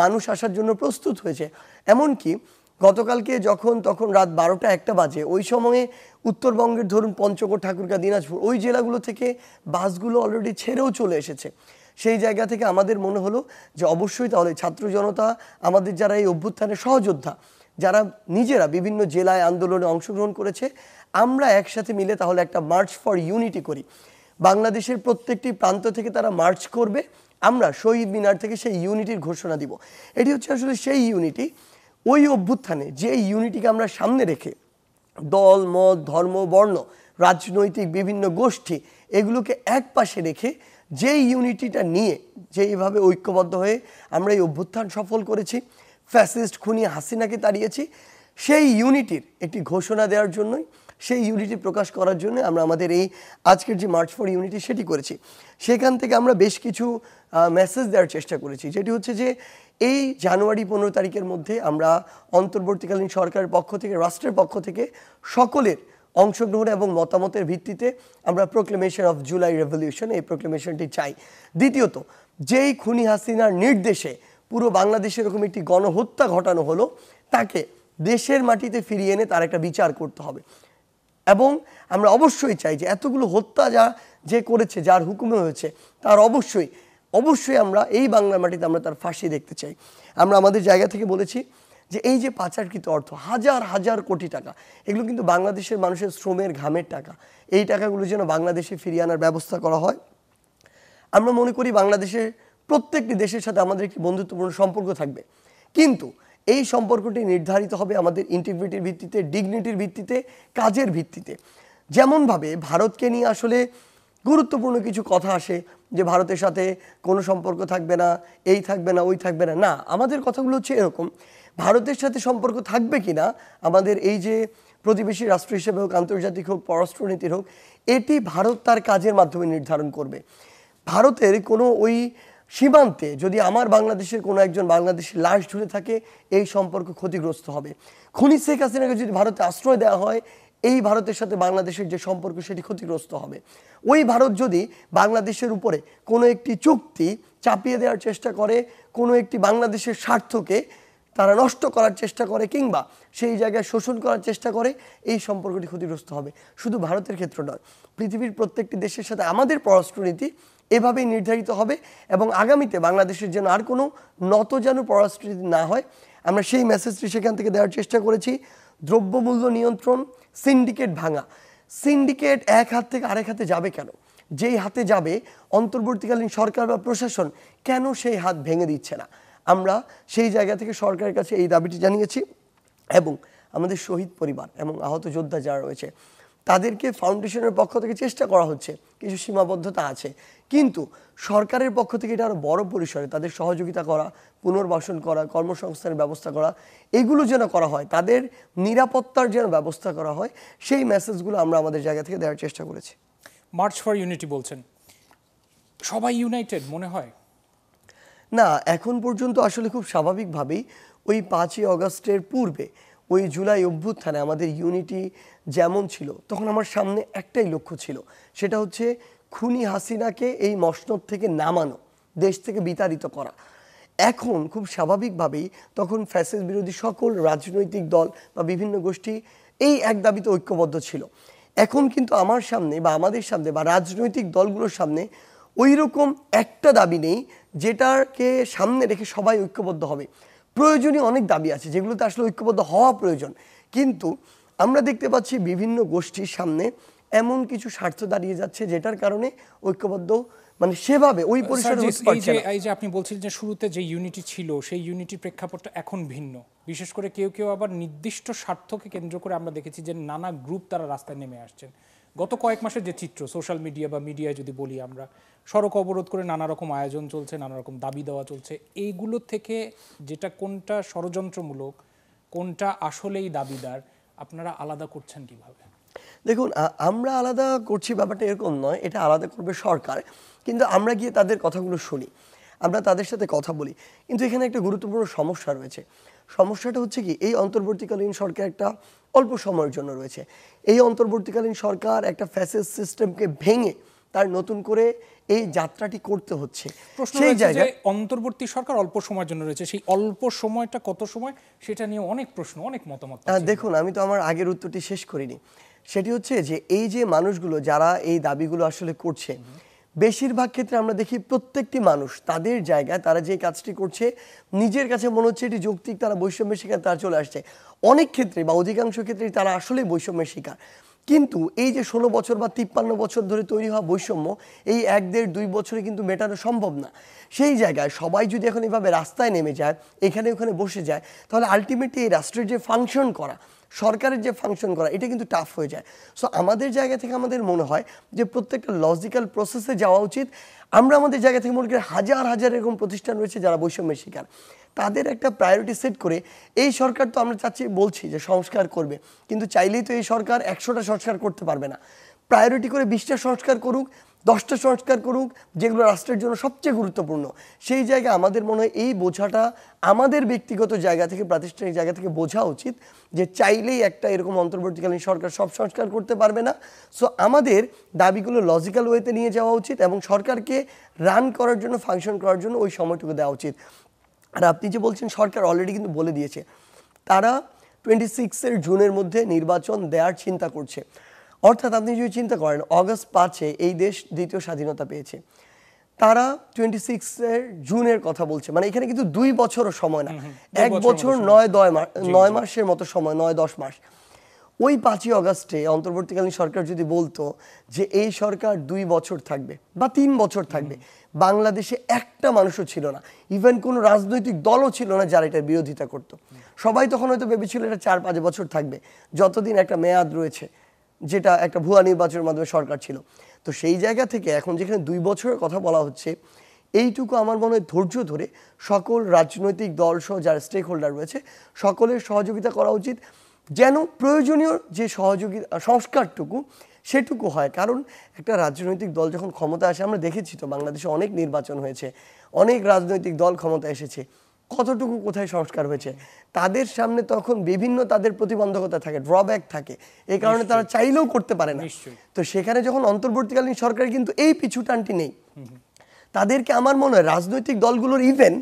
মানুষ আসার জন্য প্রস্তুত হয়েছে। এমনকি গতকালকে তখন রাত 12টা-1টা বাজে, ওই সময়ে উত্তরবঙ্গের ধরুন পঞ্চগড়, ঠাকুরগাঁ, দিনাজপুর, ওই জেলাগুলো থেকে বাসগুলো অলরেডি ছেড়েও চলে এসেছে। সেই জায়গা থেকে আমাদের মনে হলো যে অবশ্যই তাহলে ছাত্র জনতা, আমাদের যারা এই অভ্যুত্থানের সহযোদ্ধা, যারা নিজেরা বিভিন্ন জেলায় আন্দোলনে অংশগ্রহণ করেছে, আমরা একসাথে মিলে তাহলে একটা মার্চ ফর ইউনিটি করি। বাংলাদেশের প্রত্যেকটি প্রান্ত থেকে তারা মার্চ করবে, আমরা শহীদ মিনার থেকে সেই ইউনিটির ঘোষণা দিব। এটি হচ্ছে আসলে সেই ইউনিটি, ওই অভ্যুত্থানে যে ইউনিটিকে আমরা সামনে রেখে দল, মত, ধর্ম, বর্ণ, রাজনৈতিক বিভিন্ন গোষ্ঠী এগুলোকে এক পাশে রেখে যেই ইউনিটিটা নিয়ে যেইভাবে ঐক্যবদ্ধ হয়ে আমরা এই অভ্যুত্থান সফল করেছি, ফ্যাসিস্ট খুনি হাসিনাকে তাড়িয়েছি, সেই ইউনিটির একটি ঘোষণা দেওয়ার জন্যই, সেই ইউনিটি প্রকাশ করার জন্য আমরা আমাদের এই আজকের যে মার্চ ফর ইউনিটি সেটি করেছি। সেখান থেকে আমরা বেশ কিছু মেসেজ দেওয়ার চেষ্টা করেছি, যেটি হচ্ছে যে এই জানুয়ারি 15 তারিখের মধ্যে আমরা অন্তর্বর্তীকালীন সরকারের পক্ষ থেকে, রাষ্ট্রের পক্ষ থেকে সকলের অংশগ্রহণ এবং মতামতের ভিত্তিতে আমরা প্রোক্লেমেশন অফ জুলাই রেভলিউশন, এই প্রোক্লেমেশনটি চাই। দ্বিতীয়ত, যেই খুনি হাসিনার নির্দেশে পুরো বাংলাদেশে এরকম একটি গণহত্যা ঘটানো হলো, তাকে দেশের মাটিতে ফিরিয়ে এনে তার একটা বিচার করতে হবে। এবং আমরা অবশ্যই চাই যে এতগুলো হত্যা যে করেছে, যার হুকুমে হয়েছে, তার অবশ্যই আমরা এই বাংলার মাটিতে আমরা তার ফাঁসি দেখতে চাই। আমরা আমাদের জায়গা থেকে বলেছি যে এই যে পাচারকৃত অর্থ, হাজার হাজার কোটি টাকা, এগুলো কিন্তু বাংলাদেশের মানুষের শ্রমের ঘামের টাকা, এই টাকাগুলো যেন বাংলাদেশে ফিরিয়ে আনার ব্যবস্থা করা হয়। আমরা মনে করি বাংলাদেশের প্রত্যেকটি দেশের সাথে আমাদের একটি বন্ধুত্বপূর্ণ সম্পর্ক থাকবে, কিন্তু এই সম্পর্কটি নির্ধারিত হবে আমাদের ইন্টিগ্রিটির ভিত্তিতে, ডিগনিটির ভিত্তিতে, কাজের ভিত্তিতে। যেমনভাবে ভারতকে নিয়ে আসলে গুরুত্বপূর্ণ কিছু কথা আসে যে ভারতের সাথে কোনো সম্পর্ক থাকবে না, এই থাকবে না, ওই থাকবে না, না, আমাদের কথাগুলো হচ্ছে এরকম, ভারতের সাথে সম্পর্ক থাকবে কিনা আমাদের এই যে প্রতিবেশী রাষ্ট্র হিসেবে হোক, আন্তর্জাতিক হোক, পররাষ্ট্রনীতির হোক, এটি ভারত তার কাজের মাধ্যমে নির্ধারণ করবে। ভারতের কোনো ওই সীমান্তে যদি আমার বাংলাদেশের কোনো একজন বাংলাদেশের লাশ ঝুলে থাকে, এই সম্পর্ক ক্ষতিগ্রস্ত হবে। খুনি শেখ হাসিনাকে যদি ভারতে আশ্রয় দেওয়া হয়, এই ভারতের সাথে বাংলাদেশের যে সম্পর্ক সেটি ক্ষতিগ্রস্ত হবে। ওই ভারত যদি বাংলাদেশের উপরে কোনো একটি চুক্তি চাপিয়ে দেওয়ার চেষ্টা করে, কোনো একটি বাংলাদেশের স্বার্থকে তারা নষ্ট করার চেষ্টা করে, কিংবা সেই জায়গায় শোষণ করার চেষ্টা করে, এই সম্পর্কটি ক্ষতিগ্রস্ত হবে। শুধু ভারতের ক্ষেত্রে নয়, পৃথিবীর প্রত্যেকটি দেশের সাথে আমাদের পররাষ্ট্রনীতি এভাবেই নির্ধারিত হবে। এবং আগামীতে বাংলাদেশের যেন আর কোনো নতজানু পররাষ্ট্রনীতি না হয়, আমরা সেই মেসেজটি সেখান থেকে দেওয়ার চেষ্টা করেছি। দ্রব্যমূল্য নিয়ন্ত্রণ, সিন্ডিকেট ভাঙা। সিন্ডিকেট এক হাত থেকে আরেক হাতে যাবে কেন? যেই হাতে যাবে অন্তর্বর্তীকালীন সরকার বা প্রশাসন কেন সেই হাত ভেঙে দিচ্ছে না? আমরা সেই জায়গা থেকে সরকারের কাছে এই দাবিটি জানিয়েছি। এবং আমাদের শহীদ পরিবার এবং আহত যোদ্ধা যারা রয়েছে, তাদেরকে ফাউন্ডেশনের পক্ষ থেকে চেষ্টা করা হচ্ছে, কিছু সীমাবদ্ধতা আছে, কিন্তু সরকারের পক্ষ থেকে এটা আরও বড় পরিসরে তাদের সহযোগিতা করা, পুনর্বাসন করা, কর্মসংস্থানের ব্যবস্থা করা, এগুলো যেন করা হয়, তাদের নিরাপত্তার যেন ব্যবস্থা করা হয়, সেই মেসেজগুলো আমরা আমাদের জায়গা থেকে দেওয়ার চেষ্টা করেছি। মার্চ ফর ইউনিটি বলছেন, সবাই ইউনাইটেড মনে হয় না, এখন পর্যন্ত আসলে খুব স্বাভাবিকভাবেই ওই 5ই অগাস্টের পূর্বে ওই জুলাই অভ্যুত্থানে আমাদের ইউনিটি যেমন ছিল, তখন আমার সামনে একটাই লক্ষ্য ছিল, সেটা হচ্ছে খুনি হাসিনাকে এই মসনদ থেকে নামানো, দেশ থেকে বিতাড়িত করা। এখন খুব স্বাভাবিকভাবেই তখন ফ্যাসিস্ট বিরোধী সকল রাজনৈতিক দল বা বিভিন্ন গোষ্ঠী এই এক দাবিতে ঐক্যবদ্ধ ছিল। এখন কিন্তু আমার সামনে বা আমাদের সামনে বা রাজনৈতিক দলগুলোর সামনে ওই রকম একটা দাবি নেই যেটাকে সামনে রেখে সবাই ঐক্যবদ্ধ হবে। প্রয়োজনীয় অনেক দাবি আছে যেগুলোতে আসলে ঐক্যবদ্ধ হওয়া প্রয়োজন, কিন্তু আমরা দেখতে পাচ্ছি বিভিন্ন গোষ্ঠীর সামনে এমন কিছু স্বার্থ দাঁড়িয়ে যাচ্ছে যেটার কারণে ঐক্যবদ্ধ মানে সেভাবে ওই পরিসরে হতে পারছে না। এই যে আপনি বলছিলেন যে শুরুতে যে ইউনিটি ছিল সেই ইউনিটির প্রেক্ষাপটটা এখন ভিন্ন, বিশেষ করে কেউ কেউ আবার নির্দিষ্ট স্বার্থকে কেন্দ্র করে আমরা দেখেছি যে নানা গ্রুপ তারা রাস্তায় নেমে আসছেন। গত কয়েক মাসের যে চিত্র সোশ্যাল মিডিয়া বা মিডিয়ায় যদি বলি আমরা, সড়ক অবরোধ করে নানা রকম আয়োজন চলছে, নানা রকম দাবি দেওয়া চলছে, এইগুলো থেকে যেটা কোনটা ষড়যন্ত্রমূলক কোনটা আসলেই দাবিদার আপনারা আলাদা করছেন কিভাবে? দেখুন, আমরা আলাদা করছি ব্যাপারটা এরকম নয়, এটা আলাদা করবে সরকার, কিন্তু আমরা গিয়ে তাদের কথাগুলো শুনি, আমরা তাদের সাথে কথা বলি। কিন্তু এখানে একটা গুরুত্বপূর্ণ সমস্যা রয়েছে। সমস্যাটা হচ্ছে কি, এই অন্তর্বর্তীকালীন সরকার একটা অল্প সময়ের জন্য রয়েছে। এই অন্তর্বর্তীকালীন সরকার একটা ফ্যাসিস্ট সিস্টেমকে ভেঙে তার নতুন করে এই যাত্রাটি করতে হচ্ছে। সেই জায়গায় অন্তর্বর্তী সরকার অল্প সময়ের জন্য রয়েছে, সেই অল্প সময়টা কত সময় সেটা নিয়ে অনেক প্রশ্ন, অনেক মতামত। দেখুন, আমি তো আমার আগের উত্তরটি শেষ করিনি। সেটি হচ্ছে যে এই যে মানুষগুলো যারা এই দাবিগুলো আসলে করছে, বেশিরভাগ ক্ষেত্রে আমরা দেখি প্রত্যেকটি মানুষ তাদের জায়গায় তারা যে কাজটি করছে নিজের কাছে মনে হচ্ছে এটি যৌক্তিক, তারা বৈষম্যের শিকার তারা চলে আসছে। অনেক ক্ষেত্রে বা অধিকাংশ ক্ষেত্রেই তারা আসলে বৈষম্যের শিকার। কিন্তু এই যে 16 বছর বা 53 বছর ধরে তৈরি হওয়া বৈষম্য এই 1, 1.5, 2 বছরে কিন্তু মেটানো সম্ভব না। সেই জায়গায় সবাই যদি এখন এভাবে রাস্তায় নেমে যায়, এখানে ওখানে বসে যায়, তাহলে আলটিমেটলি এই রাষ্ট্রের যে ফাংশন করা, সরকারের যে ফাংশন করা, এটা কিন্তু টাফ হয়ে যায়। সো আমাদের জায়গা থেকে আমাদের মনে হয় যে প্রত্যেকটা লজিক্যাল প্রসেসে যাওয়া উচিত। আমরা আমাদের জায়গা থেকে মনে করি হাজার হাজার এরকম প্রতিষ্ঠান রয়েছে যারা বৈষম্যের শিকার, তাদের একটা প্রায়োরিটি সেট করে এই সরকার তো আমরা বলছি যে সংস্কার করবে, কিন্তু চাইলেই তো এই সরকার 100টা সংস্কার করতে পারবে না। প্রায়োরিটি করে 20টা সংস্কার করুক, 10টা সংস্কার করুক, যেগুলো রাষ্ট্রের জন্য সবচেয়ে গুরুত্বপূর্ণ। সেই জায়গায় আমাদের মনে হয় এই বোঝাটা আমাদের ব্যক্তিগত জায়গা থেকে, প্রাতিষ্ঠানিক জায়গা থেকে বোঝা উচিত যে চাইলেই একটা এরকম অন্তর্বর্তীকালীন সরকার সব সংস্কার করতে পারবে না। সো আমাদের দাবিগুলো লজিক্যাল ওয়েতে নিয়ে যাওয়া উচিত এবং সরকারকে রান করার জন্য, ফাংশন করার জন্য ওই সময়টুকু দেওয়া উচিত। আর আপনি যে বলছেন সরকার অলরেডি কিন্তু বলে দিয়েছে তারা 26 জুনের মধ্যে নির্বাচন দেওয়ার চিন্তা করছে। অর্থাৎ আপনি যদি চিন্তা করেন অগাস্ট 5-এ এই দেশ দ্বিতীয় স্বাধীনতা পেয়েছে, তারা 26 জুনের কথা বলছে, মানে এখানে কিন্তু 2 বছরও সময় না, 1 বছর 9 মাসের মতো সময়, 9-10 মাস। ওই 5ই অগাস্টে অন্তর্বর্তীকালীন সরকার যদি বলতো যে এই সরকার 2 বছর থাকবে বা 3 বছর থাকবে, বাংলাদেশে একটা মানুষও ছিল না, ইভেন কোনো রাজনৈতিক দলও ছিল না যারা এটার বিরোধিতা করত। সবাই তখন হয়তো ভেবেছিল এটা 4-5 বছর থাকবে, যতদিন একটা মেয়াদ রয়েছে, যেটা একটা ভুয়া নির্বাচনের মাধ্যমে সরকার ছিল। তো সেই জায়গা থেকে এখন যেখানে 2 বছরের কথা বলা হচ্ছে, এইটুকু আমার মনে হয় ধৈর্য ধরে সকল রাজনৈতিক দল সহ যারা স্টেক হোল্ডার রয়েছে সকলের সহযোগিতা করা উচিত, যেন প্রয়োজনীয় যে সংস্কারটুকু সেটুকু হয়। কারণ একটা রাজনৈতিক দল যখন ক্ষমতা আসে, আমরা দেখেছি তো বাংলাদেশে অনেক নির্বাচন হয়েছে, অনেক রাজনৈতিক দল ক্ষমতা এসেছে, কতটুকু কোথায় সংস্কার হয়েছে, তাদের সামনে তখন বিভিন্ন তাদের প্রতিবন্ধকতা থাকে, ড্রব্যাক থাকে, এই কারণে তারা চাইলেও করতে পারে না। তো সেখানে যখন অন্তর্বর্তীকালীন সরকার কিন্তু এই পিছুটানটি নেই, তাদেরকে আমার মনে হয় রাজনৈতিক দলগুলোর ইভেন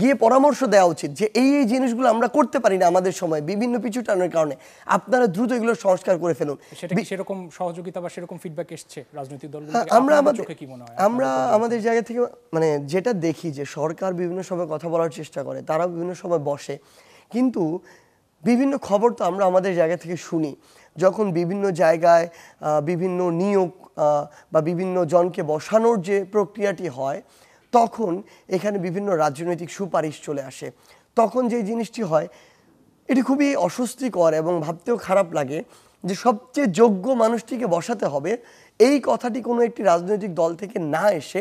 গিয়ে পরামর্শ দেওয়া উচিত যে এই এই জিনিসগুলো আমরা করতে পারি না আমাদের সময় বিভিন্ন পিছুটানের কারণে, আপনারা দ্রুত এগুলো সংস্কার করে ফেলুন। সেটা কি সেরকম সহযোগিতা বা সেরকম ফিডব্যাক এসেছে রাজনৈতিক দলগুলো থেকে? আমরা আমাদের জায়গা থেকে মানে যেটা দেখি যে সরকার বিভিন্ন সময় কথা বলার চেষ্টা করে, তারা বিভিন্ন সময় বসে, কিন্তু বিভিন্ন খবর তো আমরা আমাদের জায়গা থেকে শুনি, যখন বিভিন্ন জায়গায় বিভিন্ন নিয়োগ বা বিভিন্ন জনকে বসানোর যে প্রক্রিয়াটি হয়, তখন এখানে বিভিন্ন রাজনৈতিক সুপারিশ চলে আসে। তখন যে জিনিসটি হয় এটি খুবই অস্বস্তিকর এবং ভাবতেও খারাপ লাগে যে সবচেয়ে যোগ্য মানুষটিকে বসাতে হবে, এই কথাটি কোনো একটি রাজনৈতিক দল থেকে না এসে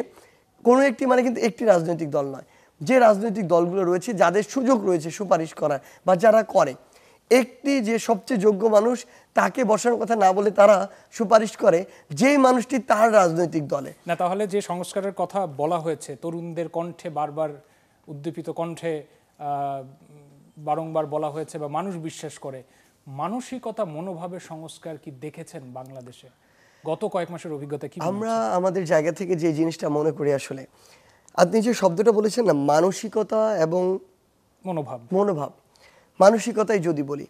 কোনো একটি মানে কিন্তু একটি রাজনৈতিক দল নয়, যে রাজনৈতিক দলগুলো রয়েছে যাদের সুযোগ রয়েছে সুপারিশ করার বা যারা করে, একটি যে সবচেয়ে যোগ্য মানুষ তাকে বসানোর কথা না বলে তারা সুপারিশ করে যেই মানুষটি তার রাজনৈতিক দলে। না, তাহলে যে সংস্কারের কথা বলা হয়েছে তরুণদের কণ্ঠে বারবার উদ্দীপিত কণ্ঠে বারংবার বলা হয়েছে বা মানুষ বিশ্বাস করে, মানসিকতা মনোভাবের সংস্কার কি দেখেছেন বাংলাদেশে গত কয়েক মাসের অভিজ্ঞতা কি? আমরা আমাদের জায়গা থেকে যে জিনিসটা মনে করি, আসলে আপনি যে শব্দটা বলেছেন না, মানসিকতা এবং মনোভাব, মানসিকতায় যদি বলি,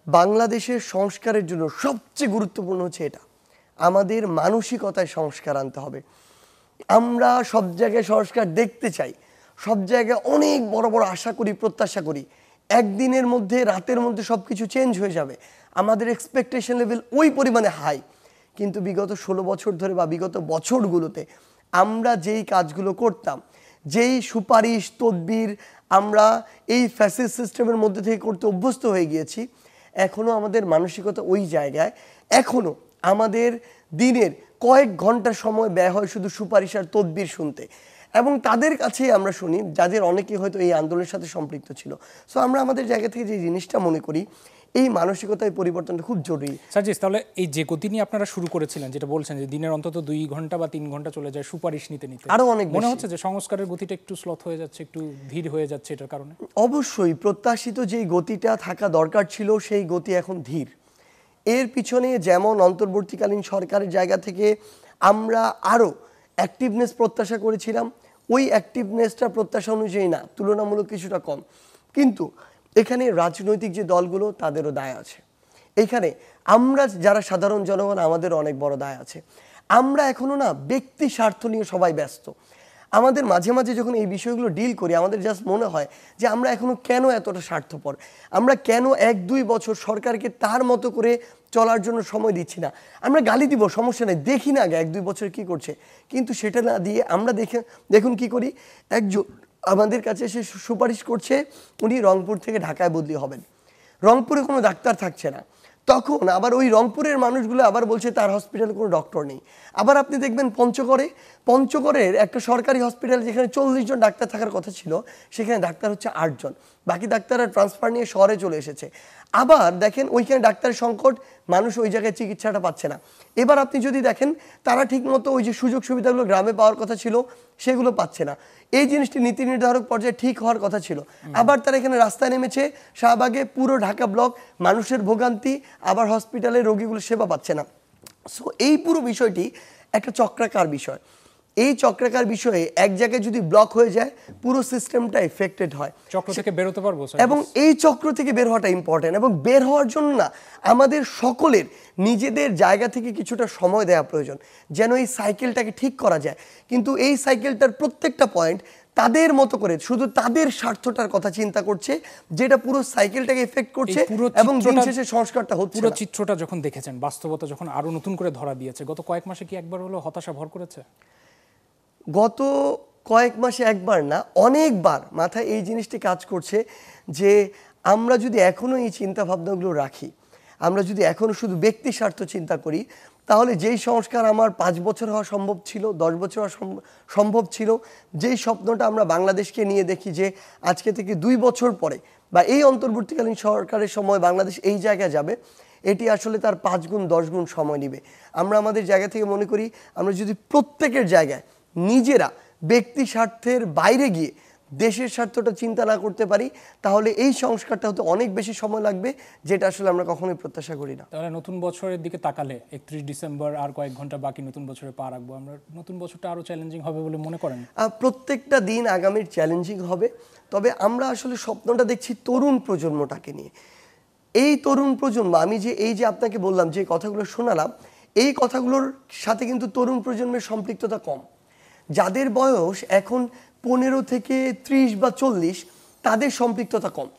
বাংলাদেশের সংস্কারের জন্য সবচেয়ে গুরুত্বপূর্ণ হচ্ছে এটা, আমাদের মানসিকতায় সংস্কার আনতে হবে। আমরা সব জায়গায় সংস্কার দেখতে চাই, সব জায়গায় অনেক বড় বড় আশা করি, প্রত্যাশা করি একদিনের মধ্যে রাতের মধ্যে সব কিছু চেঞ্জ হয়ে যাবে, আমাদের এক্সপেকটেশন লেভেল ওই পরিমাণে হাই। কিন্তু বিগত 16 বছর ধরে বা বিগত বছরগুলোতে আমরা যেই কাজগুলো করতাম, যেই সুপারিশ তদবির আমরা এই ফ্যাসিস্ট সিস্টেমের মধ্যে থেকে করতে অভ্যস্ত হয়ে গিয়েছি, এখনও আমাদের মানসিকতা ওই জায়গায়, এখনও আমাদের দিনের কয়েক ঘন্টা সময় ব্যয় হয় শুধু সুপারিশ আর তদবির শুনতে, এবং তাদের কাছেই আমরা শুনি যাদের অনেকেই হয়তো এই আন্দোলনের সাথে সম্পৃক্ত ছিল। সো আমরা আমাদের জায়গা থেকে যে জিনিসটা মনে করি, এই মানসিকতায় পরিবর্তনটা খুব জরুরি। সার্জিস, তাহলে এই যে গতি নিয়ে আপনারা শুরু করেছিলেন, যেটা বলছেন যে দিনের অন্তত 2 ঘন্টা বা 3 ঘন্টা চলে যায় সুপারিশ নিতে নিতে, আরো অনেক মনে হচ্ছে যে সংস্কারের গতিটা একটু স্লথ হয়ে যাচ্ছে, একটু ধীর হয়ে যাচ্ছে এটার কারণে? অবশ্যই প্রত্যাশিত যেই গতিটা থাকা দরকার ছিল সেই গতি এখন ধীর। এর পিছনে যেমন অন্তর্বর্তীকালীন সরকারের জায়গা থেকে আমরা আরও অ্যাক্টিভনেস প্রত্যাশা করেছিলাম, ওই অ্যাক্টিভনেসটা প্রত্যাশা অনুযায়ী না, তুলনামূলক কিছুটা কম। কিন্তু এখানে রাজনৈতিক যে দলগুলো তাদেরও দায় আছে, এখানে আমরা যারা সাধারণ জনগণ আমাদের অনেক বড় দায় আছে। আমরা এখনো না ব্যক্তি স্বার্থ নিয়ে সবাই ব্যস্ত। আমাদের মাঝে মাঝে যখন এই বিষয়গুলো ডিল করি, আমাদের জাস্ট মনে হয় যে আমরা এখনো কেন এতটা স্বার্থপর, আমরা কেন 1-2 বছর সরকারকে তার মতো করে চলার জন্য সময় দিচ্ছি না। আমরা গালি দিব, সমস্যা নেই, দেখি না আগে 1-2 বছর কি করছে, কিন্তু সেটা না দিয়ে আমরা দেখুন কি করি, একজন আমাদের কাছে এসে সুপারিশ করছে উনি রংপুর থেকে ঢাকায় বদলি হবেন, রংপুরে কোনো ডাক্তার থাকছে না, তখন আবার ওই রংপুরের মানুষগুলো আবার বলছে তার হসপিটালে কোনো ডক্টর নেই। আবার আপনি দেখবেন পঞ্চগড়ের একটা সরকারি হসপিটাল যেখানে 40 জন ডাক্তার থাকার কথা ছিল, সেখানে ডাক্তার হচ্ছে 8 জন, বাকি ডাক্তাররা ট্রান্সফার নিয়ে শহরে চলে এসেছে। আবার দেখেন ওইখানে ডাক্তারের সংকট, মানুষ ওই জায়গায় চিকিৎসাটা পাচ্ছে না। এবার আপনি যদি দেখেন তারা ঠিকমতো ওই যে সুযোগ সুবিধাগুলো গ্রামে পাওয়ার কথা ছিল সেগুলো পাচ্ছে না। এই জিনিসটি নীতি নির্ধারক পর্যায়ে ঠিক হওয়ার কথা ছিল, আবার তারা এখানে রাস্তায় নেমেছে, শাহবাগে পুরো ঢাকা ব্লক মানুষের ভোগান্তি, আবার হসপিটালে রোগীগুলো সেবা পাচ্ছে না। সো এই পুরো বিষয়টি একটা চক্রাকার বিষয়। এই চক্রাকার বিষয়ে এক জায়গায় যদি ব্লক হয়ে যায় পুরো সিস্টেমটা এফেক্টেড হয়, চক্র থেকে বেরোতে পারবো। এবং এই চক্র থেকে বের হওয়াটা ইম্পর্টেন্ট, এবং বের হওয়ার জন্য না আমাদের সকলের নিজেদের জায়গা থেকে কিছুটা সময় দেওয়া প্রয়োজন যেন এই সাইকেলটাকে ঠিক করা যায়। কিন্তু এই সাইকেলটার প্রত্যেকটা পয়েন্ট তাদের মতো করে শুধু তাদের স্বার্থটার কথা চিন্তা করছে, যেটা পুরো সাইকেলটাকে এফেক্ট করছে, এবং দিন শেষে সংস্কারটা হচ্ছে না। পুরো চিত্রটা যখন দেখেছেন, বাস্তবতা যখন আরো নতুন করে ধরা দিয়েছে, গত কয়েক মাসে কি একবার হলো হতাশা ভর করেছে? গত কয়েক মাসে একবার না, অনেকবার মাথায় এই জিনিসটি কাজ করছে যে আমরা যদি এখনো এই চিন্তা ভাবনাগুলো রাখি, আমরা যদি এখনো শুধু ব্যক্তি স্বার্থ চিন্তা করি, তাহলে যেই সংস্কার আমার 5 বছর হওয়া সম্ভব ছিল, 10 বছর হওয়া সম্ভব ছিল, যেই স্বপ্নটা আমরা বাংলাদেশকে নিয়ে দেখি যে আজকে থেকে 2 বছর পরে বা এই অন্তর্বর্তীকালীন সরকারের সময় বাংলাদেশ এই জায়গায় যাবে, এটি আসলে তার 5 গুণ 10 গুণ সময় নেবে। আমরা আমাদের জায়গা থেকে মনে করি আমরা যদি প্রত্যেকের জায়গায় নিজেরা ব্যক্তি স্বার্থের বাইরে গিয়ে দেশের স্বার্থটা চিন্তা না করতে পারি, তাহলে এই সংস্কারটা হতে অনেক বেশি সময় লাগবে, যেটা আসলে আমরা কখনোই প্রত্যাশা করি না। তাহলে নতুন বছরের দিকে তাকালে 31 ডিসেম্বর আর কয়েক ঘন্টা বাকি নতুন বছরে পা রাখবো, আমরা নতুন বছরটা আরো চ্যালেঞ্জিং হবে বলে মনে করেন? প্রত্যেকটা দিন আগামীর চ্যালেঞ্জিং হবে, তবে আমরা আসলে স্বপ্নটা দেখছি তরুণ প্রজন্মটাকে নিয়ে। এই তরুণ প্রজন্ম, আমি যে এই যে আপনাকে বললাম যে কথাগুলো শোনালাম, এই কথাগুলোর সাথে কিন্তু তরুণ প্রজন্মের সম্পৃক্ততা কম। যাদের বয়স এখন 15 থেকে 30 বা 40, তাদের সম্পৃক্ততা কম।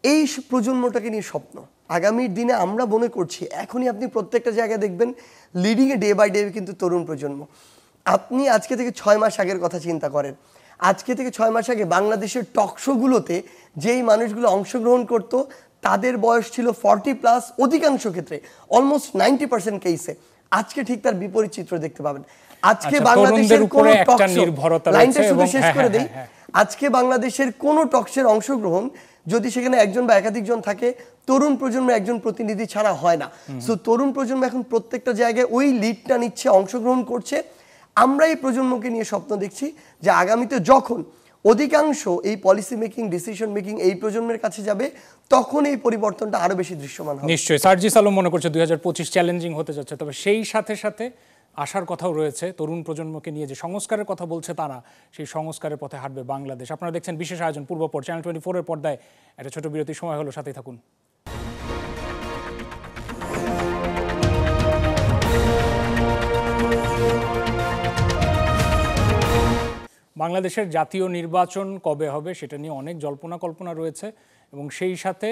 এই প্রজন্মটাকে নিয়ে স্বপ্ন আগামীর দিনে আমরা মনে করছি, এখনই আপনি প্রত্যেকটা জায়গায় দেখবেন লিডিংয়ে ডে বাই ডে কিন্তু তরুণ প্রজন্ম। আপনি আজকে থেকে 6 মাস আগের কথা চিন্তা করেন, আজকে থেকে 6 মাস আগে বাংলাদেশের টকশোগুলোতে যেই মানুষগুলো অংশগ্রহণ করত তাদের বয়স ছিল 40+, অধিকাংশ ক্ষেত্রে অলমোস্ট 90% কেসে। আজকে ঠিক তার বিপরীত চিত্র দেখতে পাবেন। আজকে আচ্ছা, বাংলাদেশের তরুণদের উপরে কোনো একটা টক শো, নির্ভরতা লাইনটা রয়েছে শুধু এবং শেষ হ্যাঁ, করে হ্যাঁ, দেই, হ্যাঁ। আজকে বাংলাদেশের কোনো টকশের অংশগ্রহণ যদি সেখানে একজন বা একাধিকজন থাকে, তরুণ প্রজন্মের একজন প্রতিনিধি ছাড়া হয় না। সো তরুণ প্রজন্ম এখন প্রত্যেকটা জায়গায় ওই লিডটা নিচ্ছে, অংশগ্রহণ করছে। আমরা এই প্রজন্মকে নিয়ে স্বপ্ন দেখছি যে আগামীতে যখন অধিকাংশ এই পলিসি মেকিং, ডিসিশন মেকিং এই প্রজন্মের কাছে যাবে, তখন এই পরিবর্তনটা আরো বেশি দৃশ্যমান হবে। নিশ্চয়ই সার্জিস আলম মনে করছে 2025 চ্যালেঞ্জিং হতে যাচ্ছে, তবে সেই সাথে সাথে আশার কথাও রয়েছে। তরুণ প্রজন্মকে নিয়ে যে সংস্কারের কথা বলছে তারা, সেই সংস্কারের পথে হাঁটবে বাংলাদেশ। আপনারা দেখছেন বিশেষ আয়োজন পূর্বপর, চ্যানেল 24 এর পর্দায়। একটা ছোট বিরতির সময় হলো, সাথেই থাকুন। বাংলাদেশের জাতীয় নির্বাচন কবে হবে সেটা নিয়ে অনেক জল্পনা কল্পনা রয়েছে, এবং সেই সাথে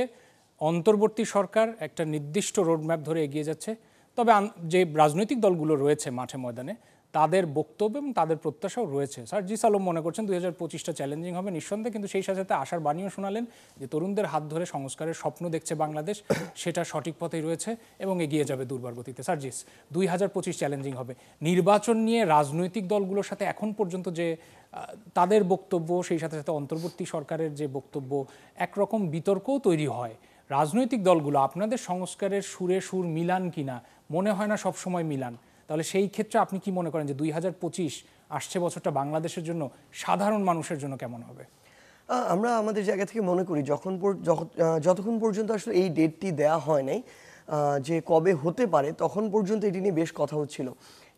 অন্তর্বর্তী সরকার একটা নির্দিষ্ট রোডম্যাপ ধরে এগিয়ে যাচ্ছে। তবে যে রাজনৈতিক দলগুলো রয়েছে মাঠে ময়দানে, তাদের বক্তব্য এবং তাদের প্রত্যাশাও রয়েছে। সার্জিস আলম মনে করছেন 2025টা চ্যালেঞ্জিং হবে নিঃসন্দেহে, কিন্তু সেই সাথে আশার বাণীও শোনালেন যে তরুণদের হাত ধরে সংস্কারের স্বপ্ন দেখছে বাংলাদেশ, সেটা সঠিক পথেই রয়েছে এবং এগিয়ে যাবে দুর্বার গতিতে। সার্জিস, 2025 চ্যালেঞ্জিং হবে। নির্বাচন নিয়ে রাজনৈতিক দলগুলোর সাথে এখন পর্যন্ত যে তাদের বক্তব্য, সেই সাথে সাথে অন্তর্বর্তী সরকারের যে বক্তব্য, একরকম বিতর্কও তৈরি হয়। রাজনৈতিক দলগুলো আপনাদের সংস্কারের সুরে সুর মিলান কিনা? মনে হয় না সবসময় মিলান। তাহলে সেই ক্ষেত্রে আপনি কি মনে করেন যে 2025 আসছে বছরটা বাংলাদেশের জন্য, সাধারণ মানুষের জন্য কেমন হবে? আমরা আমাদের জায়গা থেকে মনে করি যতক্ষণ পর্যন্ত আসলে এই ডেটটি দেয়া হয় নাই যে কবে হতে পারে, তখন পর্যন্ত এটি নিয়ে বেশ কথা হচ্ছিল।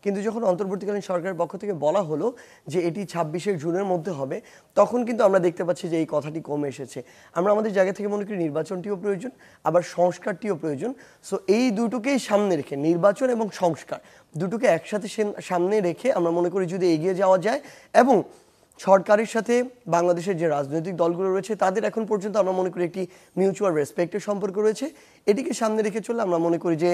কিন্তু যখন অন্তর্বর্তীকালীন সরকারের পক্ষ থেকে বলা হলো যে এটি 26শে জুনের মধ্যে হবে, তখন কিন্তু আমরা দেখতে পাচ্ছি যে এই কথাটি কমে এসেছে। আমরা আমাদের জায়গা থেকে মনে করি নির্বাচনটিও প্রয়োজন, আবার সংস্কারটিও প্রয়োজন। সো এই দুটোকেই সামনে রেখে, নির্বাচন এবং সংস্কার দুটোকে একসাথে সামনে রেখে আমরা মনে করি যদি এগিয়ে যাওয়া যায়, এবং সরকারের সাথে বাংলাদেশের যে রাজনৈতিক দলগুলো রয়েছে তাদের এখন পর্যন্ত আমরা মনে করি একটি মিউচুয়াল রেসপেক্টের সম্পর্ক রয়েছে, এটিকে সামনে রেখে চললে আমরা মনে করি যে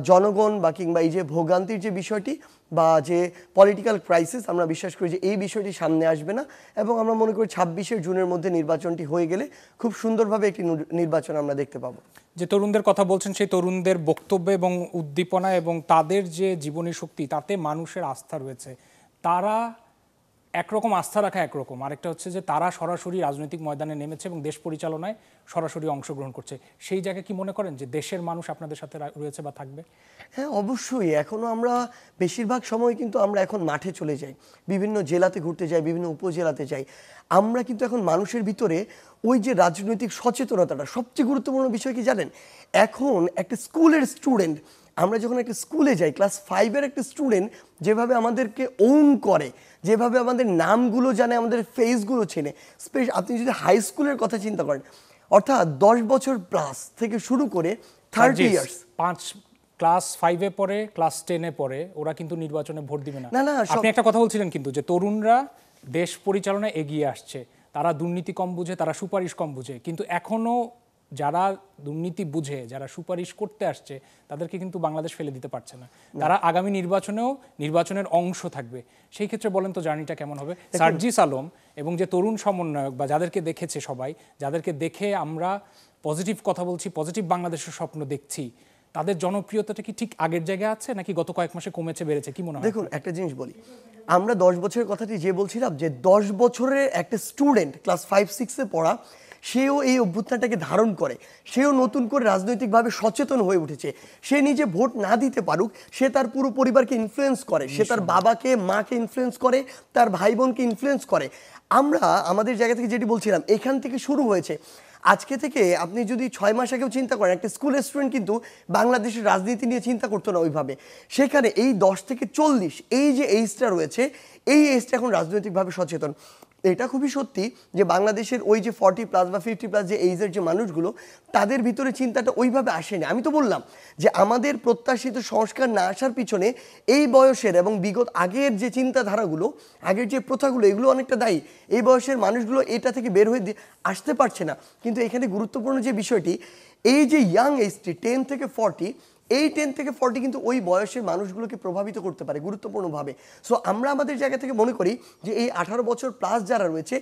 জনগণ বা কিংবা এই যে ভোগান্তির যে বিষয়টি বা যে পলিটিক্যাল ক্রাইসিস, আমরা বিশ্বাস করি যে এই বিষয়টি সামনে আসবে না। এবং আমরা মনে করি 26শে জুনের মধ্যে নির্বাচনটি হয়ে গেলে খুব সুন্দরভাবে একটি নির্বাচন আমরা দেখতে পাবো। যে তরুণদের কথা বলছেন, সেই তরুণদের বক্তব্য এবং উদ্দীপনা এবং তাদের যে জীবনী শক্তি, তাতে মানুষের আস্থা রয়েছে। তারা একরকম আস্থা রাখা একরকম, আরেকটা হচ্ছে যে তারা সরাসরি রাজনৈতিক ময়দানে নেমেছে এবং দেশ পরিচালনায় সরাসরি অংশগ্রহণ করছে। সেই জায়গায় কি মনে করেন যে দেশের মানুষ আপনাদের সাথে রয়েছে বা থাকবে? হ্যাঁ, অবশ্যই। এখনও আমরা বেশিরভাগ সময় কিন্তু আমরা এখন মাঠে চলে যাই, বিভিন্ন জেলাতে ঘুরতে যাই, বিভিন্ন উপজেলাতে যাই। আমরা কিন্তু এখন মানুষের ভিতরে ওই যে রাজনৈতিক সচেতনতাটা, সবচেয়ে গুরুত্বপূর্ণ বিষয় কি জানেন? এখন একটা স্কুলের স্টুডেন্ট, আমরা যখন একটা স্কুলে যাই, ক্লাস 5-এর একটা স্টুডেন্ট যেভাবে আমাদেরকে ওন করে, যেভাবে আমাদের নামগুলো জানে, আমাদের ফেসগুলো চেনে, আপনি যদি হাই স্কুলের কথা চিন্তা করেন, অর্থাৎ 10 বছর প্লাস থেকে শুরু করে 30 ইয়ার্স, ক্লাস 5-এ পড়ে, ক্লাস 10-এ পড়ে, ওরা কিন্তু নির্বাচনে ভোট দিবে না। না, আপনি একটা কথা বলছিলেন কিন্তু যে তরুণরা দেশ পরিচালনায় এগিয়ে আসছে, তারা দুর্নীতি কম বুঝে, তারা সুপারিশ কম বুঝে, কিন্তু এখনো যারা দুর্নীতি বুঝে, যারা সুপারিশ করতে আসছে, তাদেরকে কিন্তু বাংলাদেশ ফেলে দিতে পারছে না। তারা আগামী নির্বাচনেও নির্বাচনের অংশ থাকবে। সেই ক্ষেত্রে বলেন তো জার্নিটা কেমন হবে? সার্জিস আলম এবং যে তরুণ সমন্বয়ক বা যাদেরকে দেখেছে সবাই, যাদেরকে দেখে আমরা পজিটিভ কথা বলছি, পজিটিভ বাংলাদেশের স্বপ্ন দেখছি, তাদের জনপ্রিয়তাটা কি ঠিক আগের জায়গায় আছে নাকি গত কয়েক মাসে কমেছে বেড়েছে, কি মনে হয়? দেখুন, একটা জিনিস বলি, আমরা 10 বছরের কথাটি যে বলছিলাম, যে 10 বছরের একটা স্টুডেন্ট ক্লাস 5-6-এ পড়া, সেও এই অভ্যুত্থানটাকে ধারণ করে, সেও নতুন করে রাজনৈতিকভাবে সচেতন হয়ে উঠেছে। সে নিজে ভোট না দিতে পারুক, সে তার পুরো পরিবারকে ইনফ্লুয়েন্স করে, সে তার বাবাকে, মাকে ইনফ্লুয়েন্স করে, তার ভাই বোনকে ইনফ্লুয়েন্স করে। আমরা আমাদের জায়গা থেকে যেটি বলছিলাম, এখান থেকে শুরু হয়েছে। আজকে থেকে আপনি যদি 6 মাস আগেও চিন্তা করেন, একটা স্কুলের স্টুডেন্ট কিন্তু বাংলাদেশের রাজনীতি নিয়ে চিন্তা করতো না ওইভাবে। সেখানে এই 10 থেকে 40 এই যে এইজটা রয়েছে, এই এইজটা এখন রাজনৈতিকভাবে সচেতন। এটা খুবই সত্যি যে বাংলাদেশের ওই যে 40+ বা 50+ যে এইজের যে মানুষগুলো, তাদের ভিতরে চিন্তাটা ওইভাবে আসেনি। আমি তো বললাম যে আমাদের প্রত্যাশিত সংস্কার না আসার পিছনে এই বয়সের এবং বিগত আগের যে চিন্তাধারাগুলো, আগের যে প্রথাগুলো, এগুলো অনেকটা দায়ী। এই বয়সের মানুষগুলো এটা থেকে বের হয়ে আসতে পারছে না। কিন্তু এখানে গুরুত্বপূর্ণ যে বিষয়টি, এই যে ইয়াং এইজটি 10 থেকে 40, এই 10 থেকে 40 কিন্তু ওই বয়সের মানুষগুলোকে প্রভাবিত করতে পারে গুরুত্বপূর্ণভাবে। সো আমরা আমাদের জায়গা থেকে মনে করি যে এই 18 বছর প্লাস যারা রয়েছে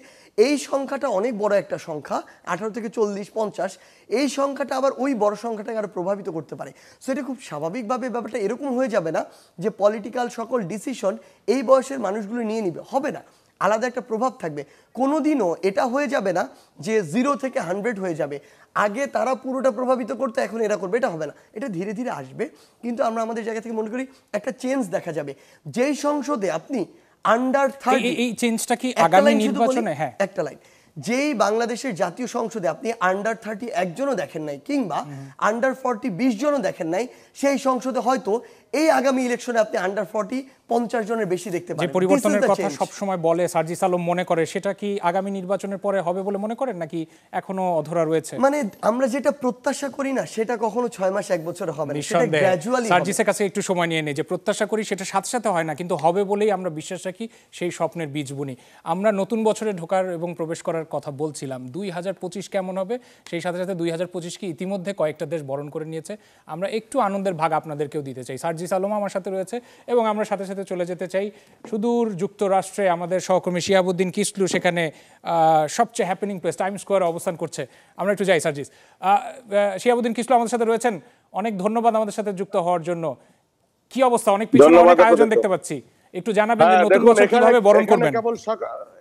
এই সংখ্যাটা অনেক বড় একটা সংখ্যা, 18 থেকে 40-50, এই সংখ্যাটা আবার ওই বড় সংখ্যাটাকে আরও প্রভাবিত করতে পারে। সো এটা খুব স্বাভাবিকভাবে ব্যাপারটা এরকম হয়ে যাবে না যে পলিটিক্যাল সকল ডিসিশন এই বয়সের মানুষগুলো নিয়ে নিবে, হবে না, আলাদা একটা প্রভাব থাকবে। কোনোদিনও এটা হয়ে যাবে না যে 0 থেকে 100 হয়ে যাবে, আগে তারা পুরোটা প্রভাবিত করতে এখন এরা করবে, এটা হবে না, এটা ধীরে ধীরে আসবে। কিন্তু আমরা আমাদের জায়গা থেকে মনে করি একটা চেঞ্জ দেখা যাবে। যেই সংসদে আপনি আন্ডার 30, এই চেঞ্জটা কি আগামী নির্বাচনে? হ্যাঁ, একটা লাইন, যেই বাংলাদেশের জাতীয় সংসদে আপনি আন্ডার 30 একজনও দেখেন নাই কিংবা আন্ডার 40 20 জনও দেখেন নাই, সেই সংসদে হয়তো এই আগামী ইলেকশনে আপনি আন্ডার 40 50 জনের বেশি দেখতে পাবেন। যে পরিবর্তনের কথা সব সময় বলে সার্জিস আলম মনে করে, সেটা কি আগামী নির্বাচনের পরে হবে বলে মনে করেন নাকি এখনো অধরা রয়েছে? মানে আমরা যেটা প্রত্যাশা করি না সেটা কখনো 6 মাস 1 বছর হবে না, সেটা গ্র্যাজুয়ালি। সার্জিসের কাছে একটু সময় নিয়ে নেই, যে প্রত্যাশা করি সেটা সাথে সাথে হয় না, কিন্তু হবে বলেই আমরা বিশ্বাস রাখি, সেই স্বপ্নের বীজ বুনি। আমরা নতুন বছরে ঢোকার এবং প্রবেশ করার কথা বলছিলাম, 2025 কেমন হবে, সেই সাথে সাথে 2025 কি ইতিমধ্যে কয়েকটা দেশ বরণ করে নিয়েছে। আমরা একটু আনন্দের ভাগ আপনাদেরকেও দিতে চাই। সার্জিস আলম আমার সাথে রয়েছে এবং আমরা সাথে সাথে চলে যেতে চাই সুদূর যুক্তরাষ্ট্রে। আমাদের সহকর্মী শিহাবুদ্দিন কিসলু সেখানে সবচেয়ে হ্যাপেনিং প্লেস টাইম স্কোয়ারে অবস্থান করছে। আমরা একটু যাই সার্জিস। শিহাবুদ্দিন কিসলু আমাদের সাথে রয়েছেন, অনেক ধন্যবাদ আমাদের সাথে যুক্ত হওয়ার জন্য। কি অবস্থা? অনেক পিছনে অনেক আয়োজন দেখতে পাচ্ছি, একটু জানাবেন যে নতুন বছর কিভাবে বরণ করবেন?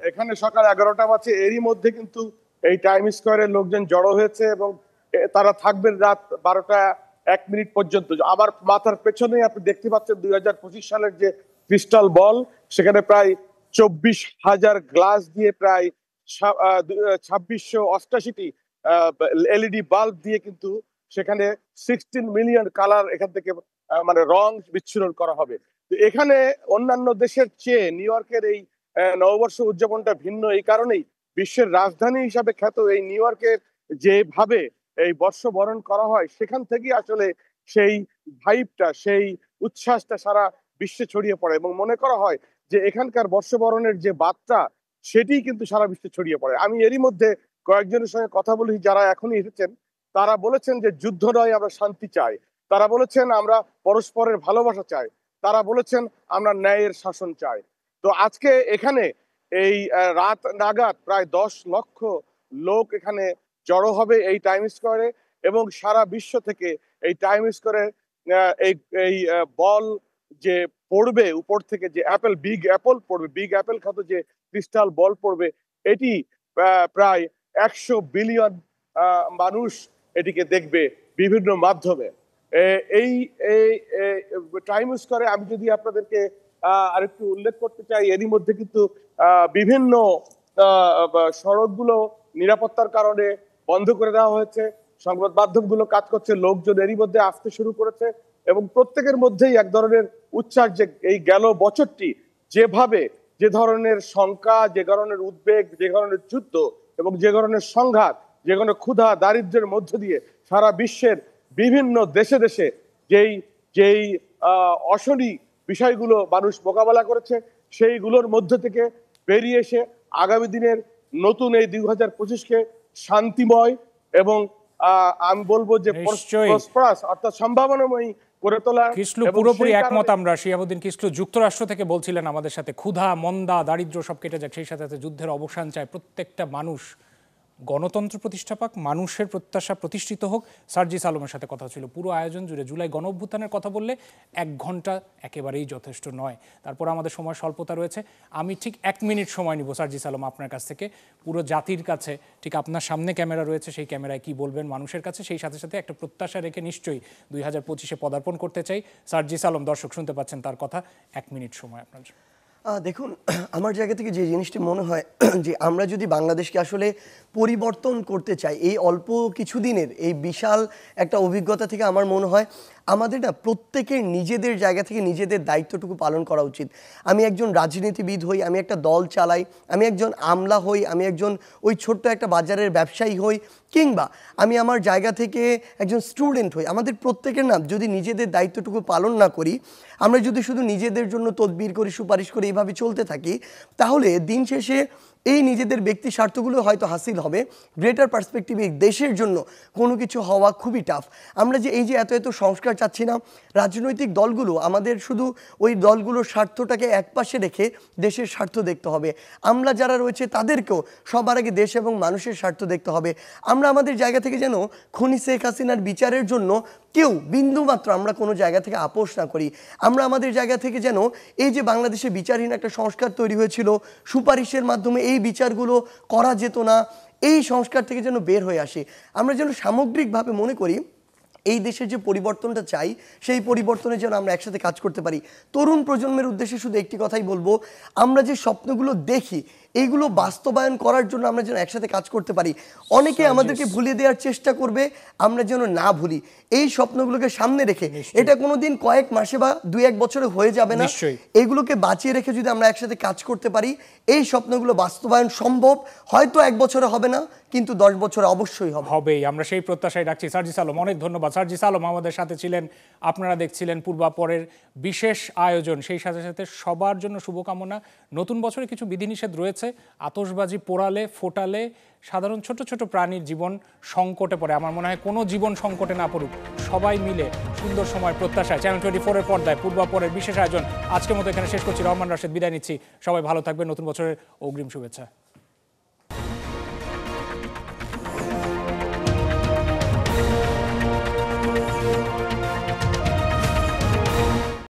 এখানে সকাল 11টা বাজে, এরই মধ্যে কিন্তু এই টাইম স্কোয়ারের লোকজন জড়ো হয়েছে এবং তারা থাকবেন রাত 12টা 1 মিনিট পর্যন্ত। আবার মাথার পেছনে আপনি দেখতে পাচ্ছেন 2025 সালের যে ক্রিস্টাল বল, সেখানে প্রায় 24,000 গ্লাস দিয়ে প্রায় 2688টি এলইডি বাল্ব দিয়ে কিন্তু সেখানে 16 মিলিয়ন কালার এখান থেকে মানে রং বিচ্ছুরণ করা হবে। তো এখানে অন্যান্য দেশের চেয়ে নিউ ইয়র্কের এই নববর্ষ উদযাপনটা ভিন্ন এই কারণেই, বিশ্বের রাজধানী হিসাবে খ্যাত এই নিউ ইয়র্কের যেভাবে এই বর্ষবরণ করা হয়, সেখান থেকেই আসলে সেই ভাইবটা, সেই উচ্ছ্বাসটা সারা বিশ্বে ছড়িয়ে পড়ে এবং মনে করা হয় যে এখানকার বর্ষবরণের যে বার্তা সেটি কিন্তু সারা বিশ্বে ছড়িয়ে পড়ে। আমি এরই মধ্যে কয়েকজনের সঙ্গে কথা বলি যারা এখনই এসেছেন, তারা বলেছেন যে যুদ্ধ নয়, আমরা শান্তি চাই। তারা বলেছেন আমরা পরস্পরের ভালোবাসা চাই। তারা বলেছেন আমরা ন্যায়ের শাসন চাই। তো আজকে এখানে এই রাত নাগাদ প্রায় 10 লক্ষ লোক এখানে জড়ো হবে এই টাইম স্কোয়ারে এবং সারা বিশ্ব থেকে এই টাইম স্কোয়ারে এই বল যে পড়বে উপর থেকে, যে বিগ অ্যাপল পড়বে, বিগ অ্যাপল খ্যাত যে ক্রিস্টাল বল পড়বে, এটি প্রায় 100 বিলিয়ন মানুষ এটিকে দেখবে বিভিন্ন মাধ্যমে। এই টাইম স্কোয়ারে আমি যদি আপনাদেরকে আরেকটু উল্লেখ করতে চাই, এরই মধ্যে কিন্তু বিভিন্ন সড়কগুলো নিরাপত্তার কারণে বন্ধ করে দেওয়া হয়েছে, সংবাদ মাধ্যমগুলো কাজ করছে, লোকজন এরই মধ্যে আসতে শুরু করেছে এবং প্রত্যেকের মধ্যেই এক ধরনের উচ্ছ্বাস যে এই গেল বছরটি যেভাবে যে ধরনের শঙ্কা, যে ধরনের উদ্বেগ, যে ধরনের যুদ্ধ এবং যে ধরনের সংঘাত, যে কোনো ক্ষুধা দারিদ্র্যের মধ্য দিয়ে সারা বিশ্বের বিভিন্ন দেশে দেশে যেই অশনি বিষয়গুলো মানুষ মোকাবেলা করেছে, সেইগুলোর মধ্য থেকে বেরিয়ে এসে আগামী দিনের নতুন এই 2025কে শান্তিময় এবং আমি বলবো যে প্রসপারাস অর্থাৎ সম্ভাবনাময়ী করে তোলা। কিসলু পুরোপুরি একমত আমরা। শিহাবুদ্দিন কিসলু যুক্তরাষ্ট্র থেকে বলছিলেন আমাদের সাথে, ক্ষুধা, মন্দা, দারিদ্র্য সব কেটে যাক, সেই সাথে সাথে যুদ্ধের অবসান চায় প্রত্যেকটা মানুষ, গণতন্ত্র প্রতিষ্ঠা পাক, মানুষের প্রত্যাশা প্রতিষ্ঠিত হোক। সার্জিস আলমের সাথে কথা ছিল পুরো আয়োজন জুড়ে। জুলাই গণ অভ্যুত্থানের কথা বললে 1 ঘন্টা একেবারেই যথেষ্ট নয়, তারপর আমাদের সময় স্বল্পতা রয়েছে। আমি ঠিক 1 মিনিট সময় নিব সার্জিস আলম আপনার কাছ থেকে, পুরো জাতির কাছে, ঠিক আপনার সামনে ক্যামেরা রয়েছে, সেই ক্যামেরায় কি বলবেন মানুষের কাছে, সেই সাথে সাথে একটা প্রত্যাশা রেখে নিশ্চয়ই 2025-এ পদার্পণ করতে চাই। সার্জিস আলম, দর্শক শুনতে পাচ্ছেন তার কথা, 1 মিনিট সময় আপনার। দেখুন, আমার জায়গা থেকে যে জিনিসটি মনে হয় যে আমরা যদি বাংলাদেশকে আসলে পরিবর্তন করতে চাই, এই অল্প কিছুদিনের এই বিশাল একটা অভিজ্ঞতা থেকে আমার মনে হয় আমাদের না প্রত্যেকের নিজেদের জায়গা থেকে নিজেদের দায়িত্বটুকু পালন করা উচিত। আমি একজন রাজনীতিবিদ হই, আমি একটা দল চালাই, আমি একজন আমলা হই, আমি একজন ওই ছোট্ট একটা বাজারের ব্যবসায়ী হই, কিংবা আমি আমার জায়গা থেকে একজন স্টুডেন্ট হই, আমাদের প্রত্যেকের না যদি নিজেদের দায়িত্বটুকু পালন না করি, আমরা যদি শুধু নিজেদের জন্য তদবির করি, সুপারিশ করি, এইভাবে চলতে থাকি, তাহলে দিন শেষে এই নিজেদের ব্যক্তি স্বার্থগুলো হয়তো হাসিল হবে, গ্রেটার পার্সপেক্টিভে দেশের জন্য কোনো কিছু হওয়া খুবই টাফ। আমরা যে এই যে এত এত সংস্কার চাচ্ছি না, রাজনৈতিক দলগুলো আমাদের শুধু ওই দলগুলোর স্বার্থটাকে একপাশে রেখে দেশের স্বার্থ দেখতে হবে। আমরা যারা রয়েছে তাদেরকেও সবার আগে দেশ এবং মানুষের স্বার্থ দেখতে হবে। আমরা আমাদের জায়গা থেকে যেন খুনি শেখ হাসিনার বিচারের জন্য কেউ বিন্দুমাত্র আমরা কোনো জায়গা থেকে আপোষ না করি। আমরা আমাদের জায়গা থেকে যেন এই যে বাংলাদেশে বিচারহীন একটা সংস্কার তৈরি হয়েছিল, সুপারিশের মাধ্যমে এই বিচারগুলো করা যেত না, এই সংস্কার থেকে যেন বের হয়ে আসি। আমরা যেন সামগ্রিকভাবে মনে করি এই দেশের যে পরিবর্তনটা চাই সেই পরিবর্তনে যেন আমরা একসাথে কাজ করতে পারি। তরুণ প্রজন্মের উদ্দেশ্যে শুধু একটি কথাই বলবো, আমরা যে স্বপ্নগুলো দেখি এইগুলো বাস্তবায়ন করার জন্য আমরা যেন একসাথে কাজ করতে পারি। অনেকে আমাদেরকে ভুলিয়ে দেওয়ার চেষ্টা করবে, আমরা যেন না ভুলি। এই স্বপ্নগুলোকে সামনে রেখে, এটা কোনোদিন কয়েক মাসে বা 2-1 বছরে হয়ে যাবে না, এগুলোকে বাঁচিয়ে রেখে যদি আমরা একসাথে কাজ করতে পারি, এই স্বপ্নগুলো বাস্তবায়ন সম্ভব। হয়তো 1 বছরে হবে না, কিন্তু 10 বছরে অবশ্যই হবেই। আমরা সেই প্রত্যাশায় রাখছি। সার্জিস আলম, অনেক ধন্যবাদ। সার্জিস আলম আমাদের সাথে ছিলেন। আপনারা দেখছিলেন পূর্বাপরের বিশেষ আয়োজন। সেই সাথে সাথে সবার জন্য শুভকামনা। নতুন বছরে কিছু বিধিনিষেধ রয়েছে, আতশবাজি পোড়ালে ফোটালে সাধারণ ছোট ছোট প্রাণীর জীবন সংকটে পড়ে। আমার মনে হয় কোনো জীবন সংকটে না পড়ুক, সবাই মিলে সুন্দর সময় প্রত্যাশায় চ্যানেল 24-এর পর্দায় পূর্বাপরের বিশেষ আয়োজন আজকের মতো এখানে শেষ করছি। রহমান রাশেদ বিদায় নিচ্ছি। সবাই ভালো থাকবেন। নতুন বছরের অগ্রিম শুভেচ্ছা।